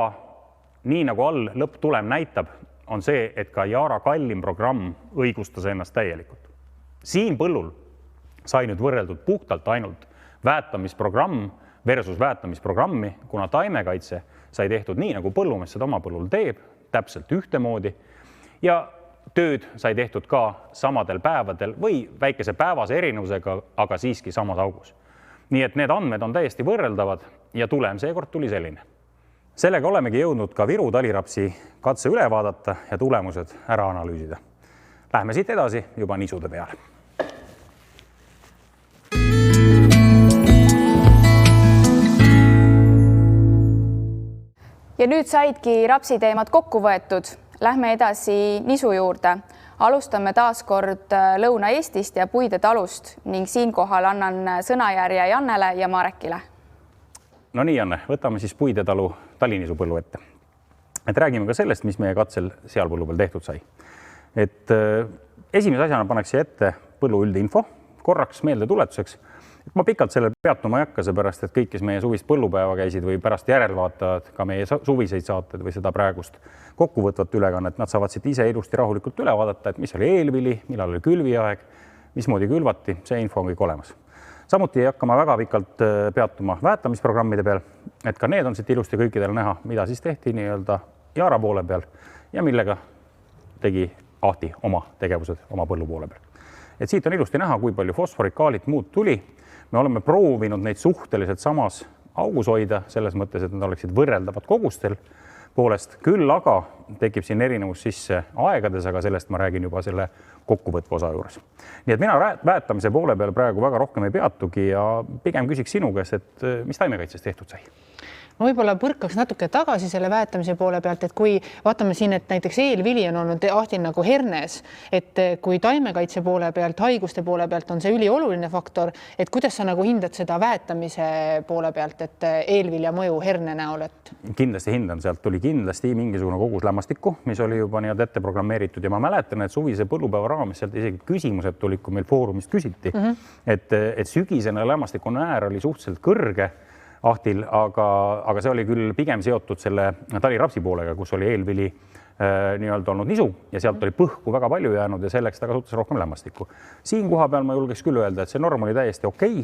B: nii nagu all lõpptulem näitab, on see, et ka Yaara kallim programm õigustas ennast täielikult. Siin põllul sai nüüd võrreldud puhtalt ainult väetamisprogramm versus väetamisprogrammi, kuna taimekaitse sai tehtud nii, nagu põllumees seda oma põllul teeb, täpselt ühtemoodi ja tööd sai tehtud ka samadel päevadel või väikese päevase erinevusega, aga siiski samas augus. Nii et need andmed on täiesti võrreldavad ja tulem seekord tuli selline. Sellega olemegi jõudnud ka Viru talirapsi katse üle vaadata ja tulemused ära analüüsida. Lähme siit edasi juba nisude peale.
A: Ja nüüd saidki rapsiteemad kokku võetud. Lähme edasi nisu juurde. Alustame taas kord Lõuna-Eestist ja puidetalust ning siinkohal annan sõnajärje Jannele ja Marekile.
B: No nii, Janne, võtame siis puidetalu talinisu põllu ette. Et räägime ka sellest, mis meie katsel seal põllu peal tehtud sai. Et esimese asjana paneks ette põllu üldinfo, korraks meelde tuletuseks, Ma pikalt sellel peatuma ei hakka, seepärast, et kõik, kes meie suvist põllupäeva käisid või pärast järelvaatavad ka meie suviseid saated või seda praegust kokkuvõtvat ülekannet, nad saavad siit ise ilusti rahulikult üle vaadata, et mis oli eelvili, millal oli külviaeg, mismoodi külvati, see info on kõik olemas. Samuti ei hakka ma väga pikalt peatuma väetamisprogrammide peal, et ka need on siit ilusti kõikidel näha, mida siis tehti nii-öelda Jaara poole peal ja millega tegi Ahti oma tegevused oma põllu poole peal. Et siit on ilusti näha, kui palju fosforit, kaalit, muud tuli. Me oleme proovinud neid suhteliselt samas augus hoida, selles mõttes, et nad oleksid võrreldavad kogustel poolest. Küll aga tekib siin erinevus sisse aegades, aga sellest ma räägin juba selle kokkuvõtva osa juures. Nii et mina väetamise poole peal praegu väga rohkem ei peatugi ja pigem küsiks sinu käest, et mis taimekaitses tehtud sai?
C: Ma võib-olla põrkaks natuke tagasi selle väetamise poole pealt, et kui vaatame siin, et näiteks eelvili on olnud Ahtil nagu hernes, et kui taimekaitse poole pealt, haiguste poole pealt on see ülioluline faktor, et kuidas sa nagu hindad seda väetamise poole pealt, et eelvilja mõju herne näol, et
B: kindlasti hindan, sealt tuli kindlasti mingisugune kogus lämmastikku, mis oli juba nii-öelda ette programmeeritud ja ma mäletan, et suvise põllupäeva raames sealt isegi küsimused tulid, kui meil foorumist küsiti, et sügisene lämmastiku näär oli suhteliselt kõrge Ahtil, aga see oli küll pigem seotud selle talirapsi poolega, kus oli eelvili nii-öelda olnud nisu ja sealt oli põhku väga palju jäänud ja selleks ta kasutas rohkem lämmastikku. Siin koha peal ma julgeks küll öelda, et see norm oli täiesti okei.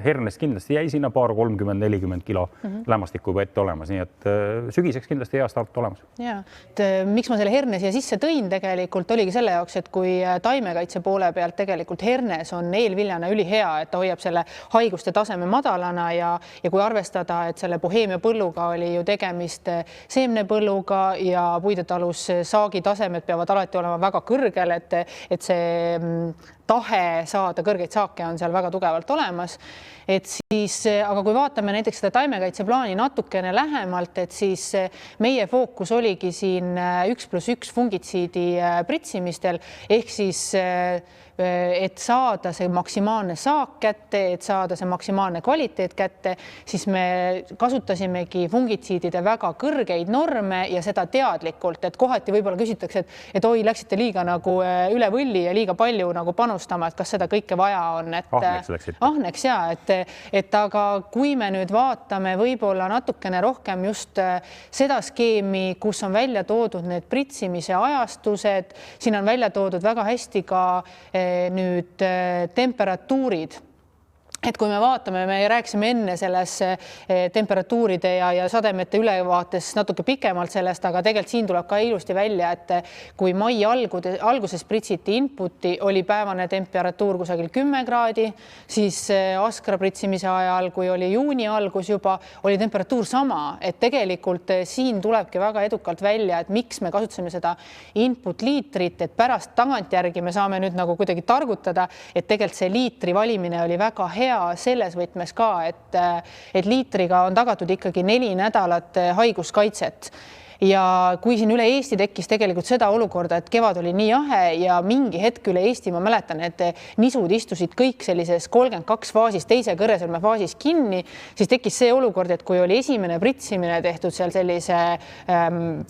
B: Hernest kindlasti jäi sinna paar 30-40 kilo lämmastikku juba ette olemas, nii et sügiseks kindlasti hea start olemas.
C: Ja, et miks ma selle herne siia sisse tõin tegelikult oligi selle jaoks, et kui taimekaitse poole pealt tegelikult hernes on eelviljana ülihea, et ta hoiab selle haiguste taseme madalana ja kui arvestada, et selle Boheemia põlluga oli ju tegemist seemnepõlluga ja puidetalu saagi tasemed peavad alati olema väga kõrgel, et see tahe saada kõrgeid saake on seal väga tugevalt olemas. Et siis, aga kui vaatame näiteks seda taimekaitseplaani natukene lähemalt, et siis meie fookus oligi siin 1+1 fungitsiidi pritsimistel ehk siis et saada see maksimaalne saak kätte, et saada see maksimaalne kvaliteet kätte, siis me kasutasimegi fungitsiidide väga kõrgeid norme ja seda teadlikult, et kohati võib-olla küsitakse, et oi, läksite liiga nagu üle võlli ja liiga palju nagu panustama, et kas seda kõike vaja on, et ahneks ja, et aga kui me nüüd vaatame võib-olla natukene rohkem just seda skeemi, kus on välja toodud need pritsimise ajastused, siin on välja toodud väga hästi ka nüüd temperatuurid. Et kui me vaatame, me rääkisime enne selles temperatuuride ja sademete ülevaates natuke pikemalt sellest, aga tegelikult siin tuleb ka ilusti välja, et kui mai alguses pritsiti inputi, oli päevane temperatuur kusagil 10 kraadi, siis askra pritsimise ajal, kui oli juuni algus juba, oli temperatuur sama, et tegelikult siin tulebki väga edukalt välja, et miks me kasutasime seda input liitrit, et pärast tagantjärgi me saame nüüd nagu kuidagi targutada, et tegelikult see liitri valimine oli väga hea selles võtmes ka, et liitriga on tagatud ikkagi 4 nädalat haiguskaitset. Ja kui siin üle Eesti tekkis tegelikult seda olukorda, et kevad oli nii jahe ja mingi hetk üle Eesti, ma mäletan, et nisud istusid kõik sellises 32 faasis, teise kõresõlme faasis kinni, siis tekkis see olukord, et kui oli esimene pritsimine tehtud seal sellise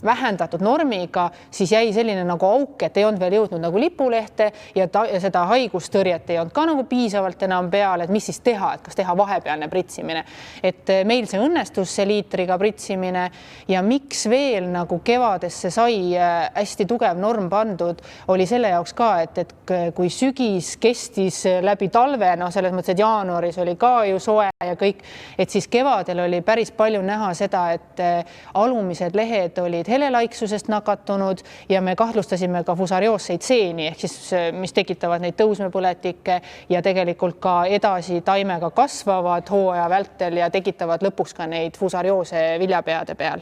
C: vähendatud normiga, siis jäi selline nagu auk, et ei olnud veel jõudnud nagu lipulehte ja seda haigustõrjet ei olnud ka nagu piisavalt enam peal, et mis siis teha, et kas teha vahepealne pritsimine. Et meil see õnnestus see liitriga pritsimine ja miks veel nagu kevadesse sai hästi tugev norm pandud, oli selle jaoks ka, et kui sügis kestis läbi talve, no selles mõttes, et jaanuaris oli ka ju soe ja kõik, et siis kevadel oli päris palju näha seda, et alumised lehed olid helelaiksusest nakatunud ja me kahtlustasime ka fusarioosseid seeni, ehk siis mis tekitavad neid tõusmepõletikke ja tegelikult ka edasi taimega kasvavad hooaja vältel ja tekitavad lõpuks ka neid fusarioose viljapeade peal.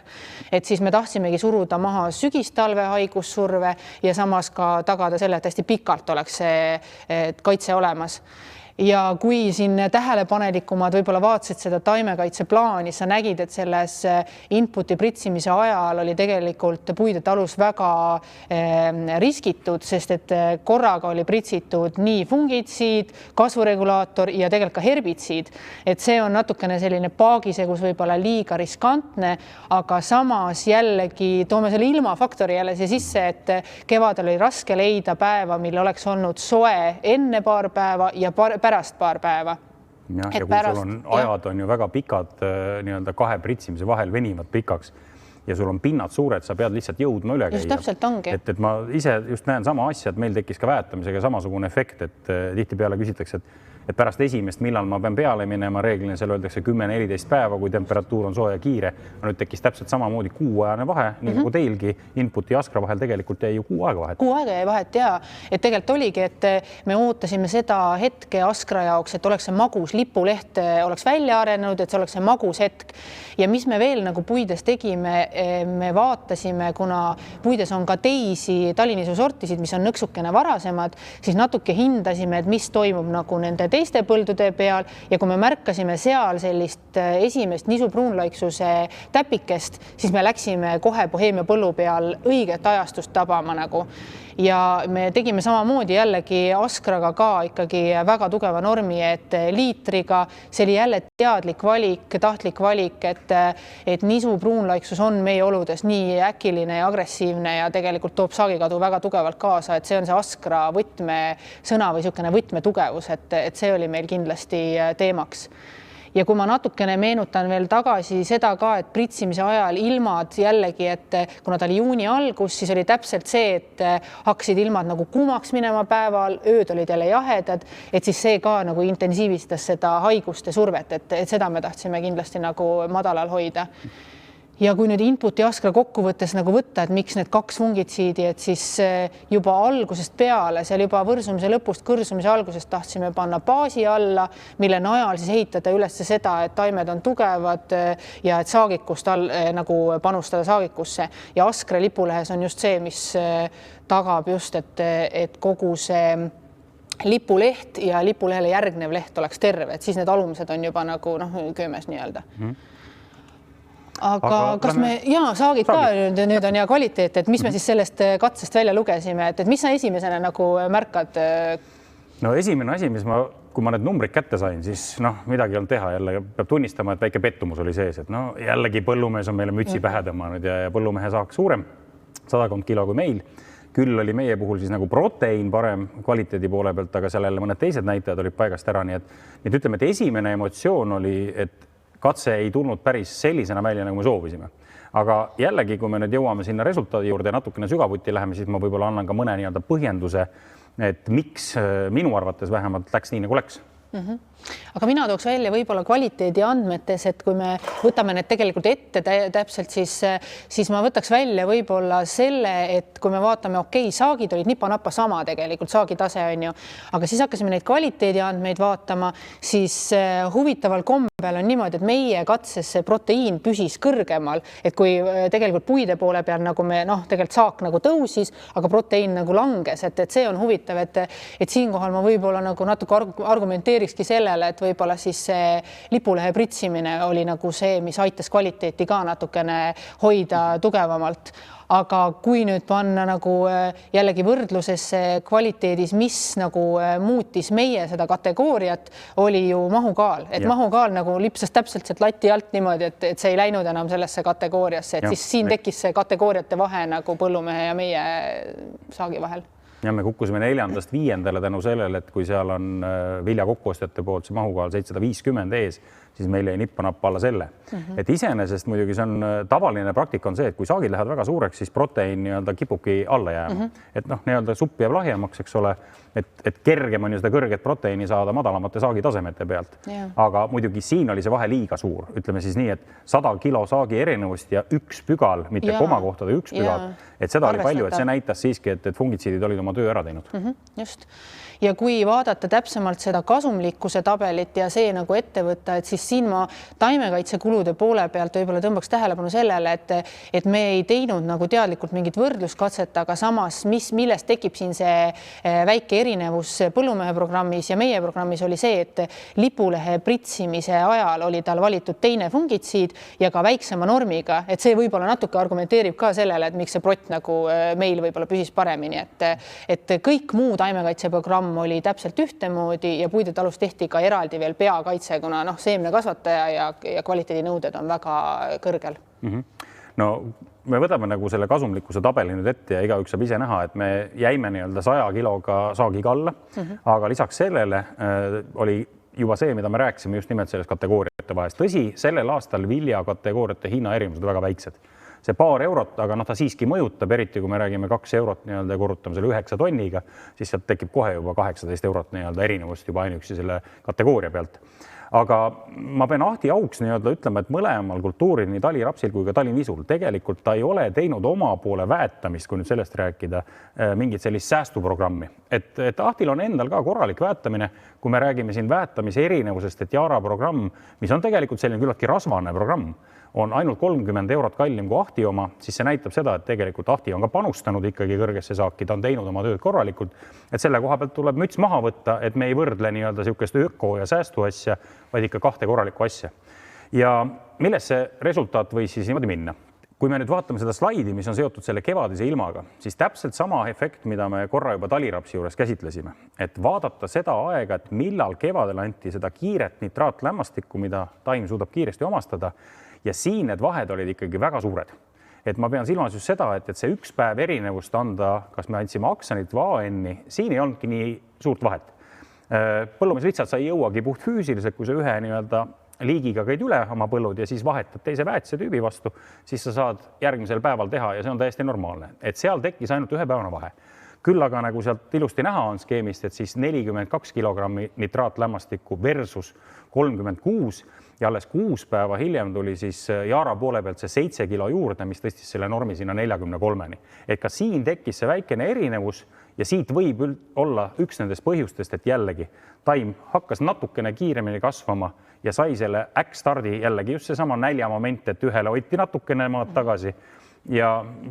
C: Et siis me tahtsimegi suruda maha sügistalve haigussurve ja samas ka tagada selle, et hästi pikalt oleks see kaitse olemas. Ja kui siin tähelepanelikumad võib-olla vaatasid seda taimekaitseplaani, sa nägid, et selles inputi pritsimise ajal oli tegelikult puidetalus väga riskitud, sest et korraga oli pritsitud nii fungitsiid, kasvuregulaator ja tegelikult ka herbitsiid. Et see on natukene selline paagisegus võib-olla liiga riskantne, aga samas jällegi toome selle ilmafaktori jälle siia sisse, et kevadel oli raske leida päeva, mil oleks olnud soe enne paar päeva ja pärast paar päeva.
B: Ja kui sul on ajad on ju väga pikad nii-öelda kahe pritsimise vahel venivad pikaks ja sul on pinnad suured, sa pead lihtsalt jõudma üle käia.
C: Just täpselt ongi.
B: Et ma ise just näen sama asja, et meil tekkis ka väetamisega samasugune efekt, et tihtipeale küsitakse, et pärast esimest, millal ma pean peale minema, reeglina seal öeldakse 10-14 päeva, kui temperatuur on soe ja kiire. Nüüd tekkis täpselt samamoodi kuuajane vahe, nii nagu teilgi input ja Askra vahel tegelikult jäi ju kuu aega vahet.
C: Kuu aega jäi vahet ja et tegelikult oligi, et me ootasime seda hetke Askra jaoks, et oleks see magus lipuleht oleks välja arenenud, et see oleks see magus hetk. Ja mis me veel nagu puides tegime, me vaatasime, kuna puides on ka teisi talinisu sortisid, mis on nõksukene varasemad, siis natuke hindasime, et mis toimub nagu nende teiste põldude peal ja kui me märkasime seal sellist esimest nisupruunlaiksuse täpikest, siis me läksime kohe Boheemia põllu peal õiget ajastust tabama nagu. Ja me tegime samamoodi jällegi Askraga ka ikkagi väga tugeva normi, et liitriga, see oli jälle teadlik valik, tahtlik valik, et nisupruunlaiksus on meie oludes nii äkiline ja agressiivne ja tegelikult toob saagikadu väga tugevalt kaasa, et see on see Askra võtmesõna või niisugune võtmetugevus, et see oli meil kindlasti teemaks. Ja kui ma natukene meenutan veel tagasi seda ka, et pritsimise ajal ilmad jällegi, et kuna ta oli juuni algus, siis oli täpselt see, et hakkasid ilmad nagu kuumaks minema päeval, ööd olid jälle jahedad, et siis see ka nagu intensiivistas seda haiguste survet, et seda me tahtsime kindlasti nagu madalal hoida. Ja kui nüüd inputi Askra kokkuvõttes nagu võtta, et miks need kaks fungitsiidi, et siis juba algusest peale, seal juba võrsumise lõpust, kõrsumise algusest tahtsime panna baasi alla, mille najal siis ehitada üles seda, et taimed on tugevad ja et saagikust nagu panustada saagikusse. Ja Askra lipulehes on just see, mis tagab just, et kogu see lipuleht ja lipulehele järgnev leht oleks terve, et siis need alumised on juba nagu köömes nii-öelda. Aga kas me, saagid ka nüüd on hea kvaliteet, et mis me siis sellest katsest välja lugesime, et mis sa esimesena nagu märkad?
B: No esimene asi, kui ma need numbrid kätte sain, siis midagi on teha, jälle peab tunnistama, et väike pettumus oli sees, et jällegi põllumees on meile mütsi pähe tõmmanud ja põllumehe saak suurem, 100 kilo kui meil. Küll oli meie puhul siis nagu proteiin parem kvaliteedi poole pealt, aga sellele mõned teised näitajad olid paigast ära, nii et ütleme, et esimene emotsioon oli, et katse ei tulnud päris sellisena välja, nagu me soovisime. Aga jällegi, kui me nüüd jõuame sinna resultaadi juurde ja natukene sügavuti läheme, siis ma võib-olla annan ka mõne nii-öelda põhjenduse, et miks minu arvates vähemalt läks nii, nagu läks.
C: Aga mina tooks välja võib-olla kvaliteedi andmetes, et kui me võtame need tegelikult ette täpselt, siis ma võtaks välja võib-olla selle, et kui me vaatame, saagid olid nipa-napa sama tegelikult, saagitase on ju, aga siis hakkasime neid kvaliteedi andmeid vaatama, siis huvitaval kombel on niimoodi, et meie katses see proteiin püsis kõrgemal, et kui tegelikult puide poole peal nagu me tegelikult saak nagu tõusis, aga proteiin nagu langes, et see on huvitav, et siinkohal ma võib-olla nagu natuke argumenteerikski sellele, et võib-olla siis see lipulehe pritsimine oli nagu see, mis aitas kvaliteeti ka natukene hoida tugevamalt. Aga kui nüüd panna nagu jällegi võrdlusesse kvaliteedis, mis nagu muutis meie seda kategooriat, oli ju mahukaal. Et mahukaal nagu lipsas täpselt sealt lati alt niimoodi, et see ei läinud enam sellesse kategooriasse. Et siis siin tekkis see kategooriate vahe nagu põllumehe ja meie saagi vahel.
B: Ja me kukkusime 4-st 5. tänu sellele, et kui seal on vilja kokkuostjate poolt see mahukaal 750 ees, siis meil jäi nippa-nappa alla selle. Et iseenesest muidugi see on tavaline praktika on see, et kui saagid lähevad väga suureks, siis proteiin nii-öelda kipubki alla jääma. Et nii-öelda supp jääb lahjemaks, eks ole, et kergem on ju seda kõrget proteiini saada madalamate saagitasemete pealt. Aga muidugi siin oli see vahe liiga suur. Ütleme siis nii, et 100 kilo saagi erinevust ja üks pügal, mitte komakohtade üks pügal. Et seda oli palju, et see näitas siiski, et fungitsiidid olid oma töö ära teinud.
C: Just. Ja kui vaadata täpsemalt seda kasumlikkuse tabelit ja see nagu ette võtta, et siis siin ma taimekaitsekulude poole pealt võib-olla tõmbaks tähelepanu sellele, et me ei teinud nagu teadlikult mingit võrdluskatset, aga samas, millest tekib siin see väike erinevus põllumehe programmis ja meie programmis oli see, et lipulehe pritsimise ajal oli tal valitud teine fungitsiid ja ka väiksema normiga, et see võib-olla natuke argumenteerib ka sellele, et miks see prott nagu meil võib-olla püsis paremini, et kõik muu taimekaitseprogramm oli täpselt ühtemoodi ja puidetalus tehti ka eraldi veel peakaitse, kuna seemne kasvataja ja kvaliteedinõuded on väga kõrgel.
B: No me võtame nagu selle kasumlikkuse tabeli nüüd ette ja igaüks saab ise näha, et me jäime nii-öelda 100 kiloga saagiga alla, aga lisaks sellele oli juba see, mida me rääkisime just nimelt sellest kategooriate vahest. Tõsi, sellel aastal viljakategooriate hinna erinevused väga väiksed. See paar eurot, aga ta siiski mõjutab, eriti kui me räägime 2 eurot nii-öelda ja korrutame selle 9 tonniga, siis sealt tekib kohe juba 18 eurot nii-öelda erinevust juba ainuüksi selle kategooria pealt. Aga ma pean Ahti auks nii-öelda ütlema, et mõlemal kultuuril, nii talirapsil kui ka talinisul, tegelikult ta ei ole teinud oma poole väetamist, kui nüüd sellest rääkida, mingit sellist säästuprogrammi. Et Ahtil on endal ka korralik väetamine, kui me räägime siin väetamise erinevusest, et Yara programm, mis on tegelikult selline küllaltki rasvane programm, on ainult 30 eurot kallim kui Ahti oma, siis see näitab seda, et tegelikult Ahti on ka panustanud ikkagi kõrgesse saaki, ta on teinud oma tööd korralikult, et selle koha pealt tuleb müts maha võtta, et me ei võrdle nii-öelda niisugust öko ja säästu asja, vaid ikka 2 korralikku asja. Ja milles see resultaat võis siis niimoodi minna? Kui me nüüd vaatame seda slaidi, mis on seotud selle kevadise ilmaga, siis täpselt sama efekt, mida me korra juba talirapsi juures käsitlesime, et vaadata seda aega, et millal kevadel anti seda kiiret nitraatlämmastikku, mida taim suudab kiiresti omastada, ja siin need vahed olid ikkagi väga suured. Et ma pean silmas just seda, et see 1 päev erinevust anda, kas me andsime aksanit või AN-i, siin ei olnudki nii suurt vahet. Põllumees lihtsalt sa ei jõuagi puht füüsiliselt, kui sa ühe nii-öelda liigiga käid üle oma põllud ja siis vahetad teise väetise tüübi vastu, siis sa saad järgmisel päeval teha ja see on täiesti normaalne. Et seal tekkis ainult 1 päevane vahe. Küll aga nagu sealt ilusti näha on skeemist, et siis 42 kilogrammi nitraatlämmastikku versus 36 ja alles 6 päeva hiljem tuli siis Yara poole pealt see 7 kilo juurde, mis tõstis selle normi sinna 43-ni. Et ka siin tekkis see väikene erinevus ja siit võib olla üks nendest põhjustest, et jällegi taim hakkas natukene kiiremini kasvama ja sai selle äkkstardi jällegi just seesama näljamoment, et ühele hoiti natukene maad tagasi ja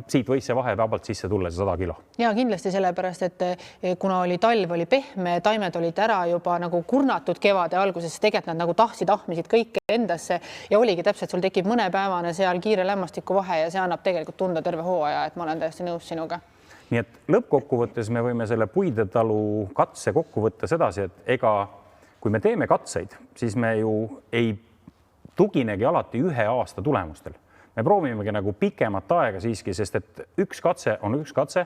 B: siit võis see vahe vabalt sisse tulla, see 100 kilo.
C: Ja kindlasti sellepärast, et kuna talv oli pehme, taimed olid ära juba nagu kurnatud kevade alguses, tegelikult nad nagu ahmisid kõike endasse ja oligi täpselt, sul tekib mõnepäevane seal kiire lämmastiku vahe ja see annab tegelikult tunda terve hooaja, et ma olen täiesti nõus sinuga.
B: Nii et lõppkokkuvõttes me võime selle puidetalu katse kokku võtta sedasi, et ega kui me teeme katseid, siis me ju ei tuginegi alati 1 aasta tulemustel. Me proovimegi nagu pikemat aega siiski, sest et üks katse on üks katse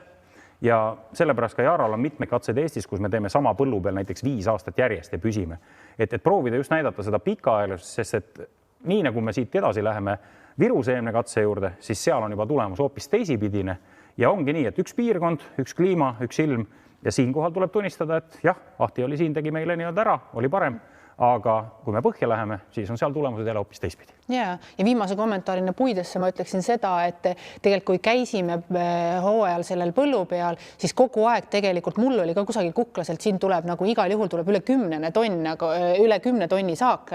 B: ja sellepärast ka Yaral on mitmeid katseid Eestis, kus me teeme sama põllu peal näiteks 5 aastat järjest ja püsime. Et proovida just näidata seda pikaajalist, sest et nii nagu me siit edasi läheme viruseemne katse juurde, siis seal on juba tulemus hoopis teisipidine ja ongi nii, et üks piirkond, üks kliima, üks ilm ja siinkohal tuleb tunnistada, et jah, Ahti oli siin, tegi meile nii-öelda ära, oli parem. Aga kui me põhja läheme, siis on seal tulemused jälle hoopis teistpidi.
C: Ja viimase kommentaarina puidesse ma ütleksin seda, et tegelikult kui käisime hooajal sellel põllu peal, siis kogu aeg tegelikult mul oli ka kusagil kuklaselt, siin tuleb nagu igal juhul tuleb üle 10 tonni saak.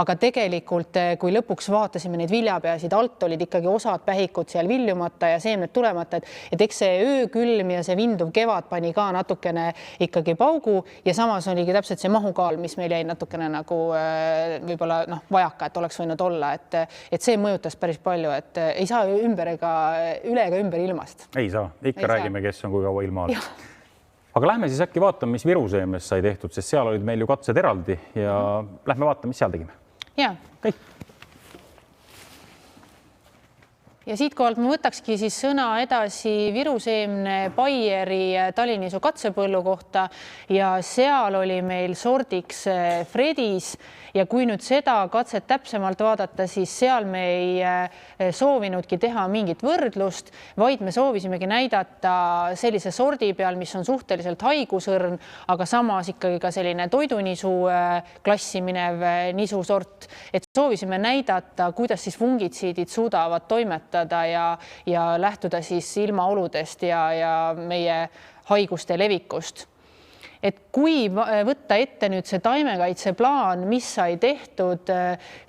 C: Aga tegelikult, kui lõpuks vaatasime neid viljapeasid, alt olid ikkagi osad pähikud seal viljumata ja seemned tulemata, et eks see öökülm ja see vinduv kevad pani ka natukene ikkagi paugu ja samas oligi täpselt see mahukaal, mis meil jäi natukene nagu võib-olla vajaka, et oleks võinud olla, et see mõjutas päris palju, et ei saa ümber ega üle ega ümber ilmast.
B: Ei saa, ikka räägime, kes on kui kaua ilma all. Aga lähme siis äkki vaatame, mis viruseemnes sai tehtud, sest seal olid meil ju katsed eraldi ja lähme vaatame, mis seal tegime.
C: Ja. Ja siitkohalt ma võtakski siis sõna edasi viruseemne Baieri talinisu katsepõllu kohta ja seal oli meil sordiks Fredis ja kui nüüd seda katset täpsemalt vaadata, siis seal me ei soovinudki teha mingit võrdlust, vaid me soovisimegi näidata sellise sordi peal, mis on suhteliselt haigusõrn, aga samas ikkagi ka selline toidunisu klassi minev nisusort, et soovisime näidata, kuidas siis fungitsiidid suudavad toimetada ja lähtuda siis ilmaoludest ja meie haiguste levikust. Et kui võtta ette nüüd see taimekaitseplaan, mis sai tehtud,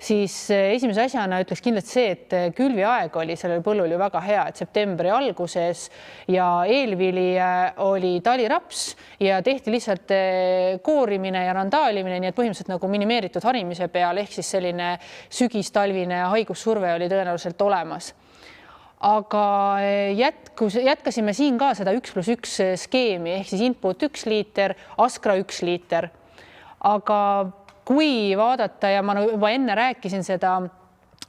C: siis esimese asjana ütleks kindlasti see, et külviaeg oli sellel põllul ju väga hea, et septembri alguses ja eelvili oli taliraps ja tehti lihtsalt koorimine ja randaalimine, nii et põhimõtteliselt nagu minimeeritud harimise peal ehk siis selline sügistalvine haigussurve oli tõenäoliselt olemas. Aga jätkasime siin ka seda 1+1 skeemi ehk siis input 1 liiter, Askra 1 liiter. Aga kui vaadata ja ma juba enne rääkisin seda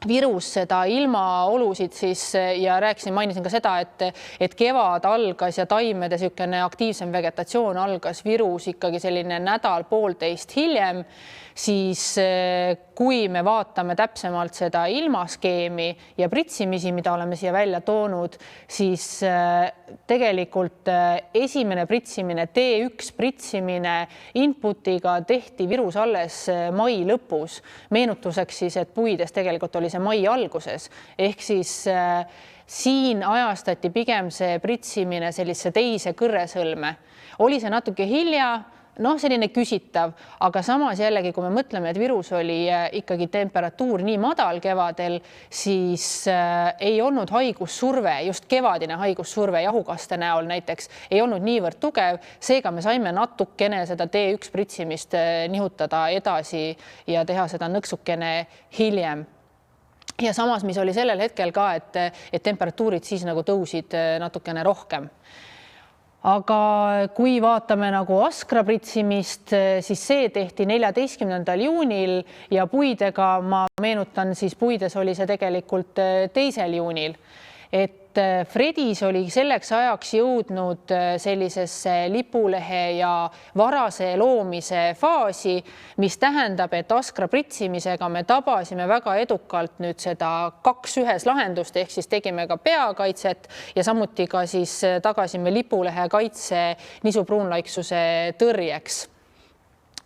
C: virus, seda ilmaolusid siis ja mainisin ka seda, et kevad algas ja taimede niisugune aktiivsem vegetatsioon algas virus ikkagi selline nädal-poolteist hiljem, siis kui me vaatame täpsemalt seda ilmaskeemi ja pritsimisi, mida oleme siia välja toonud, siis tegelikult esimene pritsimine, T1 pritsimine inputiga tehti Virus alles mai lõpus. Meenutuseks siis, et puides tegelikult oli see mai alguses, ehk siis siin ajastati pigem see pritsimine sellise teise kõrresõlme. Oli see natuke hilja, selline küsitav, aga samas jällegi, kui me mõtleme, et Virus oli ikkagi temperatuur nii madal kevadel, siis ei olnud haigussurve, just kevadine haigussurve jahukaste näol näiteks ei olnud niivõrd tugev, seega me saime natukene seda T1 pritsimist nihutada edasi ja teha seda nõksukene hiljem. Ja samas, mis oli sellel hetkel ka, et temperatuurid siis nagu tõusid natukene rohkem. Aga kui vaatame nagu askra pritsimist, siis see tehti 14. juunil ja puidega, ma meenutan, siis puides oli see tegelikult 2. juunil. Et Fredis oli selleks ajaks jõudnud sellisesse lipulehe ja varase loomise faasi, mis tähendab, et askra pritsimisega me tabasime väga edukalt nüüd seda 2-1 lahendust, ehk siis tegime ka peakaitset ja samuti ka siis tagasime lipulehe kaitse nisupruunlaiksuse tõrjeks.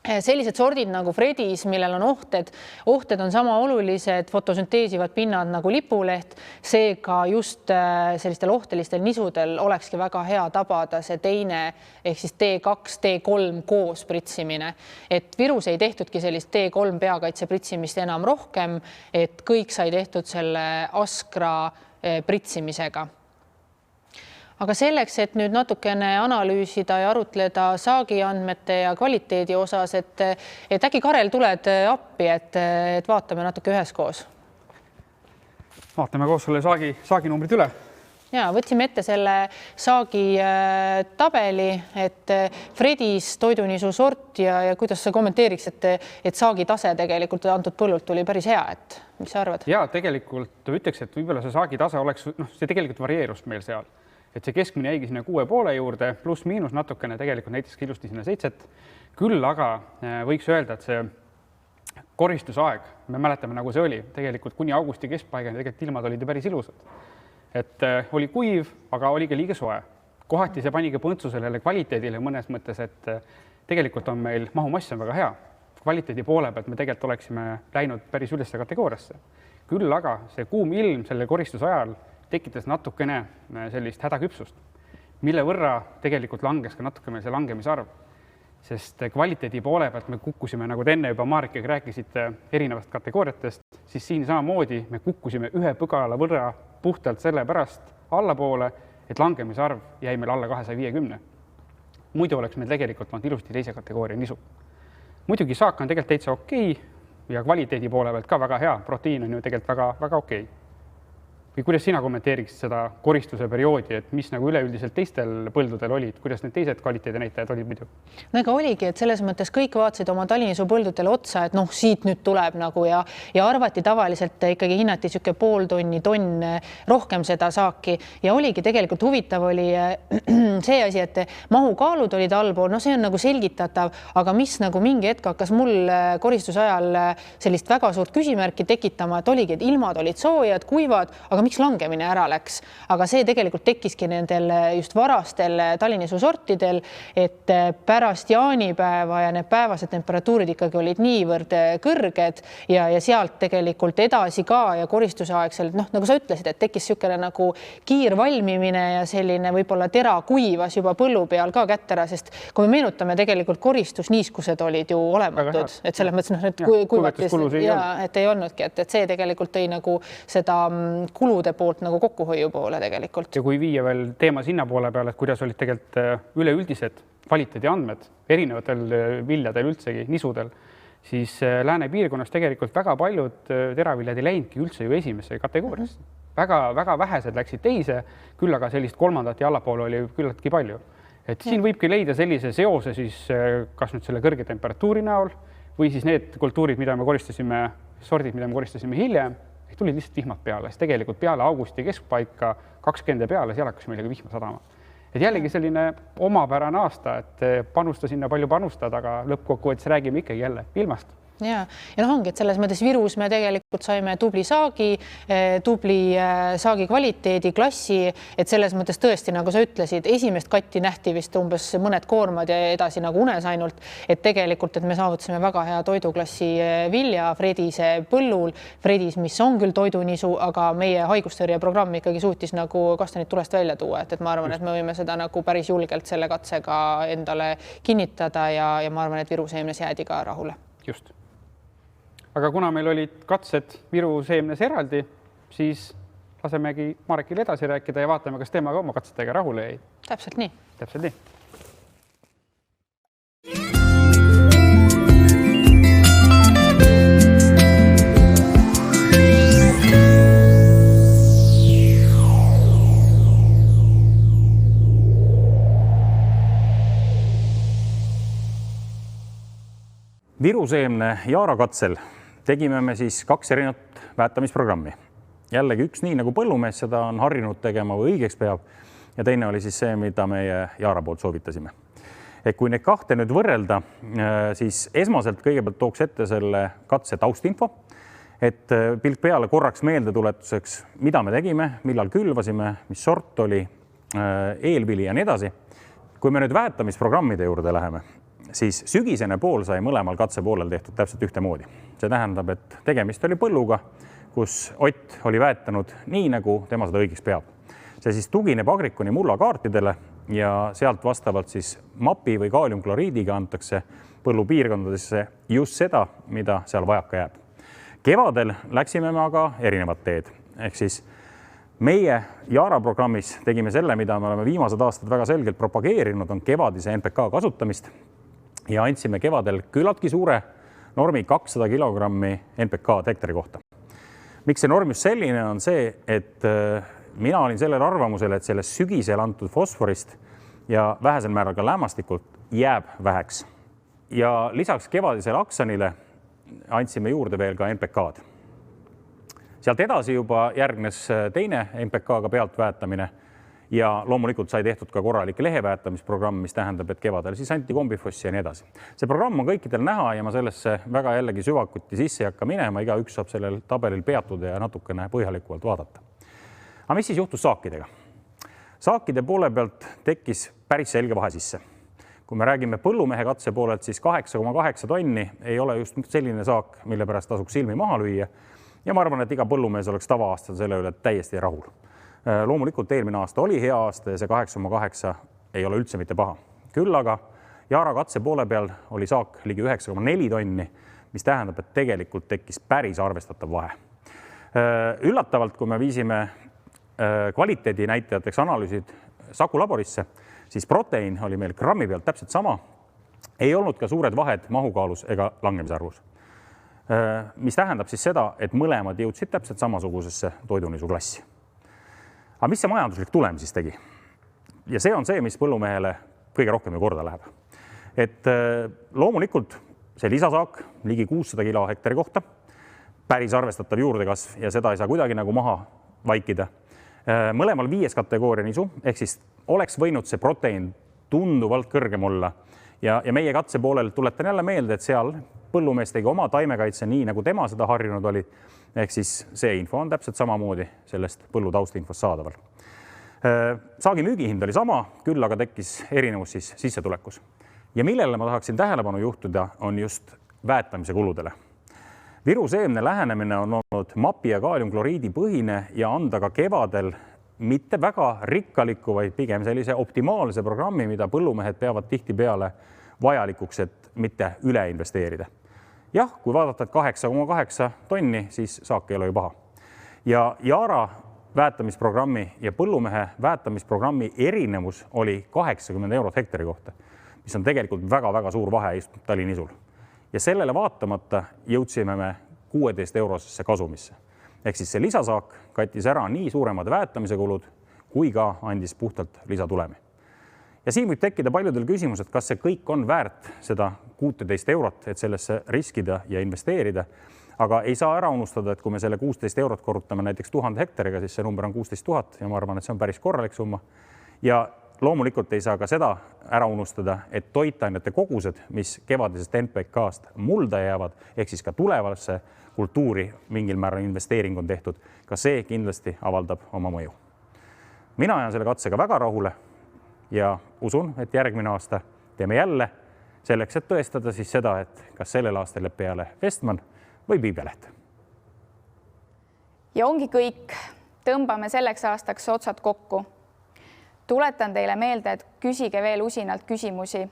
C: Sellised sordid nagu Fredis, millel on ohted on sama olulised fotosünteesivad pinnad nagu lipuleht, seega just sellistel ohtelistel nisudel olekski väga hea tabada see teine ehk siis T2, T3 koos pritsimine. Et Virus ei tehtudki sellist T3 peakaitse pritsimist enam rohkem, et kõik sai tehtud selle askra pritsimisega. Aga selleks, et nüüd natukene analüüsida ja arutleda saagiandmete ja kvaliteedi osas, et äkki Karel tuled appi, et vaatame natuke üheskoos.
D: Vaatame koos selle saaginumbrid üle.
C: Ja, võtsime ette selle saagi tabeli, et Fredis toidunisu sort ja kuidas sa kommenteeriks, et saagi tase tegelikult antud põllult tuli päris hea, et mis sa arvad?
D: Ja tegelikult ütleks, et võib-olla see saagi tase oleks, see tegelikult varieerus meil seal. Et see keskmine jäigi sinna 6,5 juurde, pluss miinus natukene, tegelikult näiteks ilusti sinna 7. Küll aga võiks öelda, et see koristusaeg, me mäletame, nagu see oli, tegelikult kuni augusti keskpaigani tegelikult ilmad olid päris ilusad. Et oli kuiv, aga oli ka liiga soe. Kohati see panigi põntsu sellele kvaliteedile mõnes mõttes, et tegelikult on meil mahumass on väga hea. Kvaliteedi poole pealt me tegelikult oleksime läinud päris ülesse kategooriasse. Küll aga see kuum ilm selle koristusajal tekitas natukene sellist hädaküpsust, mille võrra tegelikult langes ka natuke meil see langemisarv, sest kvaliteedi poole pealt me kukkusime, nagu te enne juba Marikega rääkisite erinevast kategooriatest, siis siin samamoodi me kukkusime 1 põgala võrra puhtalt selle pärast allapoole, et langemisarv jäi meil alla 250. Muidu oleks meil tegelikult olnud ilusti teise kategooria nisu. Muidugi saak on tegelikult täitsa okei ja kvaliteedi poole pealt ka väga hea, proteiin on ju tegelikult väga okei. Või kuidas sina kommenteeriksid seda koristuse perioodi, et mis nagu üleüldiselt teistel põldudel olid, kuidas need teised kvaliteedi näitajad olid muidu?
C: No ega oligi, et selles mõttes kõik vaatasid oma talinisu põldudele otsa, et siit nüüd tuleb nagu ja arvati tavaliselt ikkagi hinnati siuke pool tonni, tonn rohkem seda saaki ja oligi tegelikult huvitav oli see asi, et mahukaalud olid allpool, see on nagu selgitatav, aga mis nagu mingi hetk hakkas mul koristuse ajal sellist väga suurt küsimärki tekitama, et oligi, et ilmad olid soojad, kuivad, aga miks langemine ära läks, aga see tegelikult tekkiski nendel just varastel talinisu sortidel, et pärast jaanipäeva ja need päevased temperatuurid ikkagi olid niivõrd kõrged ja sealt tegelikult edasi ka ja koristusaegselt, nagu sa ütlesid, et tekkis niisugune nagu kiirvalmimine ja selline võib-olla tera kuivas juba põllu peal ka kätt ära, sest kui me meenutame tegelikult koristusniiskused olid ju olematud, et selles mõttes, et kuivatis ja et ei olnudki, et see tegelikult tõi nagu seda kulude poolt nagu kokkuhoiu poole tegelikult.
D: Ja kui viia veel teema sinna poole peale, et kuidas olid tegelikult üleüldised kvaliteedi andmed erinevatel viljadel üldsegi, nisudel, siis lääne piirkonnas tegelikult väga paljud teraviljad ei läinudki üldse ju esimesse kategooriasse. Väga vähesed läksid teise, küll aga sellist kolmandat ja allapoole oli küllaltki palju. Et siin võibki leida sellise seose siis kas nüüd selle kõrge temperatuuri näol või siis need kultuurid, mida me koristasime, sordid, mida me koristasime hiljem, tulid lihtsalt vihmad peale, siis tegelikult peale augusti keskpaika 20 peale, seal hakkas meile vihma sadama. Et jällegi selline omapärane aasta, et panusta sinna palju panustad, aga lõppkokkuvõttes räägime ikkagi jälle ilmast.
C: ja ongi, et selles mõttes Virus me tegelikult saime tubli saagi kvaliteedi, klassi, et selles mõttes tõesti, nagu sa ütlesid, esimest katti nähti vist umbes mõned koormad ja edasi nagu unes ainult, et tegelikult, et me saavutasime väga hea toiduklassi vilja Fredise põllul, Fredis, mis on küll toidunisu, aga meie haigustõrjeprogramm ikkagi suutis nagu kastanid tulest välja tuua, et ma arvan, et me võime seda nagu päris julgelt selle katsega endale kinnitada ja ma arvan, et Viru seemnes jäädi ka rahule.
D: Just. Aga kuna meil olid katsed Viru seemnes eraldi, siis lasemegi Marekil edasi rääkida ja vaatame, kas tema ka oma katsetega rahule jäi.
C: Täpselt nii.
D: Täpselt nii.
B: Viru seemne Jaara katsel tegime me siis 2 erinevat väetamisprogrammi. Jällegi üks nii, nagu põllumees seda on harjunud tegema või õigeks peab, ja teine oli siis see, mida meie Jaara poolt soovitasime. Et kui neid 2 nüüd võrrelda, siis esmaselt kõigepealt tooks ette selle katse taustinfo, et pilk peale korraks meeldetuletuseks, mida me tegime, millal külvasime, mis sort oli, eelvili ja nii edasi. Kui me nüüd väetamisprogrammide juurde läheme, siis sügisene pool sai mõlemal katse poolel tehtud täpselt ühtemoodi. See tähendab, et tegemist oli põlluga, kus Ott oli väetanud nii, nagu tema seda õigeks peab. See siis tugineb Agriconi mullakaartidele ja sealt vastavalt siis mapi või kaaliumkloriidiga antakse põllupiirkondadesse just seda, mida seal vajaka jääb. Kevadel läksime me aga erinevad teed. Ehk siis meie Jaara programmis tegime selle, mida me oleme viimased aastad väga selgelt propageerinud, on kevadise NPK kasutamist ja andsime kevadel küllaltki suure normi 200 kilogrammi NPK hektari kohta. Miks see norm just selline on see, et mina olin sellel arvamusel, et sellest sügisel antud fosforist ja vähesel määral ka lämmastikult jääb väheks. Ja lisaks kevadisele aksanile andsime juurde veel ka NPK-d. Sealt edasi juba järgnes teine NPK-ga pealt väetamine ja loomulikult sai tehtud ka korralik leheväetamisprogramm, mis tähendab, et kevadel siis anti kombifossi ja nii edasi. See programm on kõikidel näha ja ma sellesse väga jällegi süvakuti sisse ei hakka minema, iga üks saab sellel tabelil peatuda ja natukene põhjalikumalt vaadata. Aga mis siis juhtus saakidega? Saakide poole pealt tekkis päris selge vahe sisse. Kui me räägime põllumehe katse poolelt, siis 8,8 tonni ei ole just selline saak, mille pärast tasuks silmi maha lüüa. Ja ma arvan, et iga põllumees oleks tava-aastal selle üle täiesti rahul. Loomulikult eelmine aasta oli hea aasta ja see 8,8 ei ole üldse mitte paha. Küll aga Jaara katse poole peal oli saak ligi 9,4 tonni, mis tähendab, et tegelikult tekkis päris arvestatav vahe. Üllatavalt, kui me viisime kvaliteedi näitajateks analüüsid Saku laborisse, siis proteiin oli meil grammi pealt täpselt sama. Ei olnud ka suured vahed mahukaalus ega langemisarvus. Mis tähendab siis seda, et mõlemad jõudsid täpselt samasugusesse toidunisu klassi. Aga mis see majanduslik tulem siis tegi? Ja see on see, mis põllumehele kõige rohkem korda läheb. Et loomulikult see lisasaak ligi 600 kilo hektari kohta, päris arvestatav juurdekasv ja seda ei saa kuidagi nagu maha vaikida. Mõlemal 5 kategooria nisu, ehk siis oleks võinud see proteiin tunduvalt kõrgem olla. Ja meie katse poolel tuletan jälle meelde, et seal põllumees tegi oma taimekaitse nii, nagu tema seda harjunud oli. Ehk siis see info on täpselt samamoodi sellest põllu taustinfost saadaval. Saagi müügihind oli sama, küll aga tekkis erinevus siis sissetulekus. Ja millele ma tahaksin tähelepanu juhtuda, on just väetamise kuludele. Viru seemne lähenemine on olnud mapi ja kaaliumkloriidi põhine ja anda ka kevadel mitte väga rikkaliku, vaid pigem sellise optimaalse programmi, mida põllumehed peavad tihtipeale vajalikuks, et mitte üle investeerida. Jah, kui vaadata, et 8,8 tonni, siis saak ei ole ju paha. Ja Jaara väetamisprogrammi ja põllumehe väetamisprogrammi erinevus oli 80 eurot hektari kohta, mis on tegelikult väga-väga suur vahe just talinisul. Ja sellele vaatamata jõudsime me 16 eurosesse kasumisse. Ehk siis see lisasaak kattis ära nii suuremad väetamise kulud, kui ka andis puhtalt lisatulemi. Ja siin võib tekkida paljudel küsimus, et kas see kõik on väärt seda 16 eurot, et sellesse riskida ja investeerida. Aga ei saa ära unustada, et kui me selle 16 eurot korrutame näiteks 1000 hektariga, siis see number on 16 000 ja ma arvan, et see on päris korralik summa. Ja loomulikult ei saa ka seda ära unustada, et toitainete kogused, mis kevadisest NPK-st mulda jäävad, ehk siis ka tulevasse kultuuri mingil määral investeering on tehtud, ka see kindlasti avaldab oma mõju. Mina jään selle katsega väga rahule ja usun, et järgmine aasta teeme jälle selleks, et tõestada siis seda, et kas sellel aastal jääb peale Vestman või Piibeleht.
A: Ja ongi kõik, tõmbame selleks aastaks otsad kokku. Tuletan teile meelde, et küsige veel usinalt küsimusi,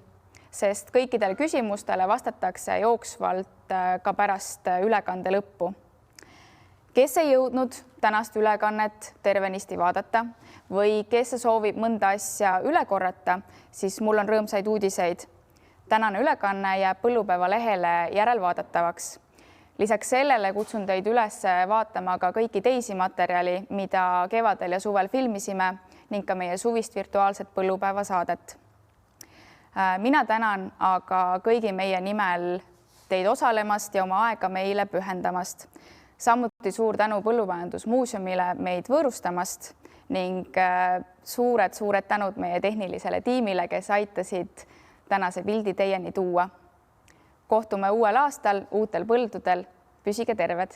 A: sest kõikidele küsimustele vastatakse jooksvalt ka pärast ülekande lõppu. Kes ei jõudnud tänast ülekannet tervenisti vaadata või kes soovib mõnda asja üle korrata, siis mul on rõõmsaid uudiseid. Tänane ülekanne jääb Põllupäeva lehele järelvaadatavaks. Lisaks sellele kutsun teid üles vaatama ka kõiki teisi materjali, mida kevadel ja suvel filmisime ning ka meie suvist virtuaalset põllupäeva saadet. Mina tänan aga kõigi meie nimel teid osalemast ja oma aega meile pühendamast. Samuti suur tänu Põllumajandusmuuseumile meid võõrustamast ning suured tänud meie tehnilisele tiimile, kes aitasid tänase pildi teieni tuua. Kohtume uuel aastal uutel põldudel. Püsige terved!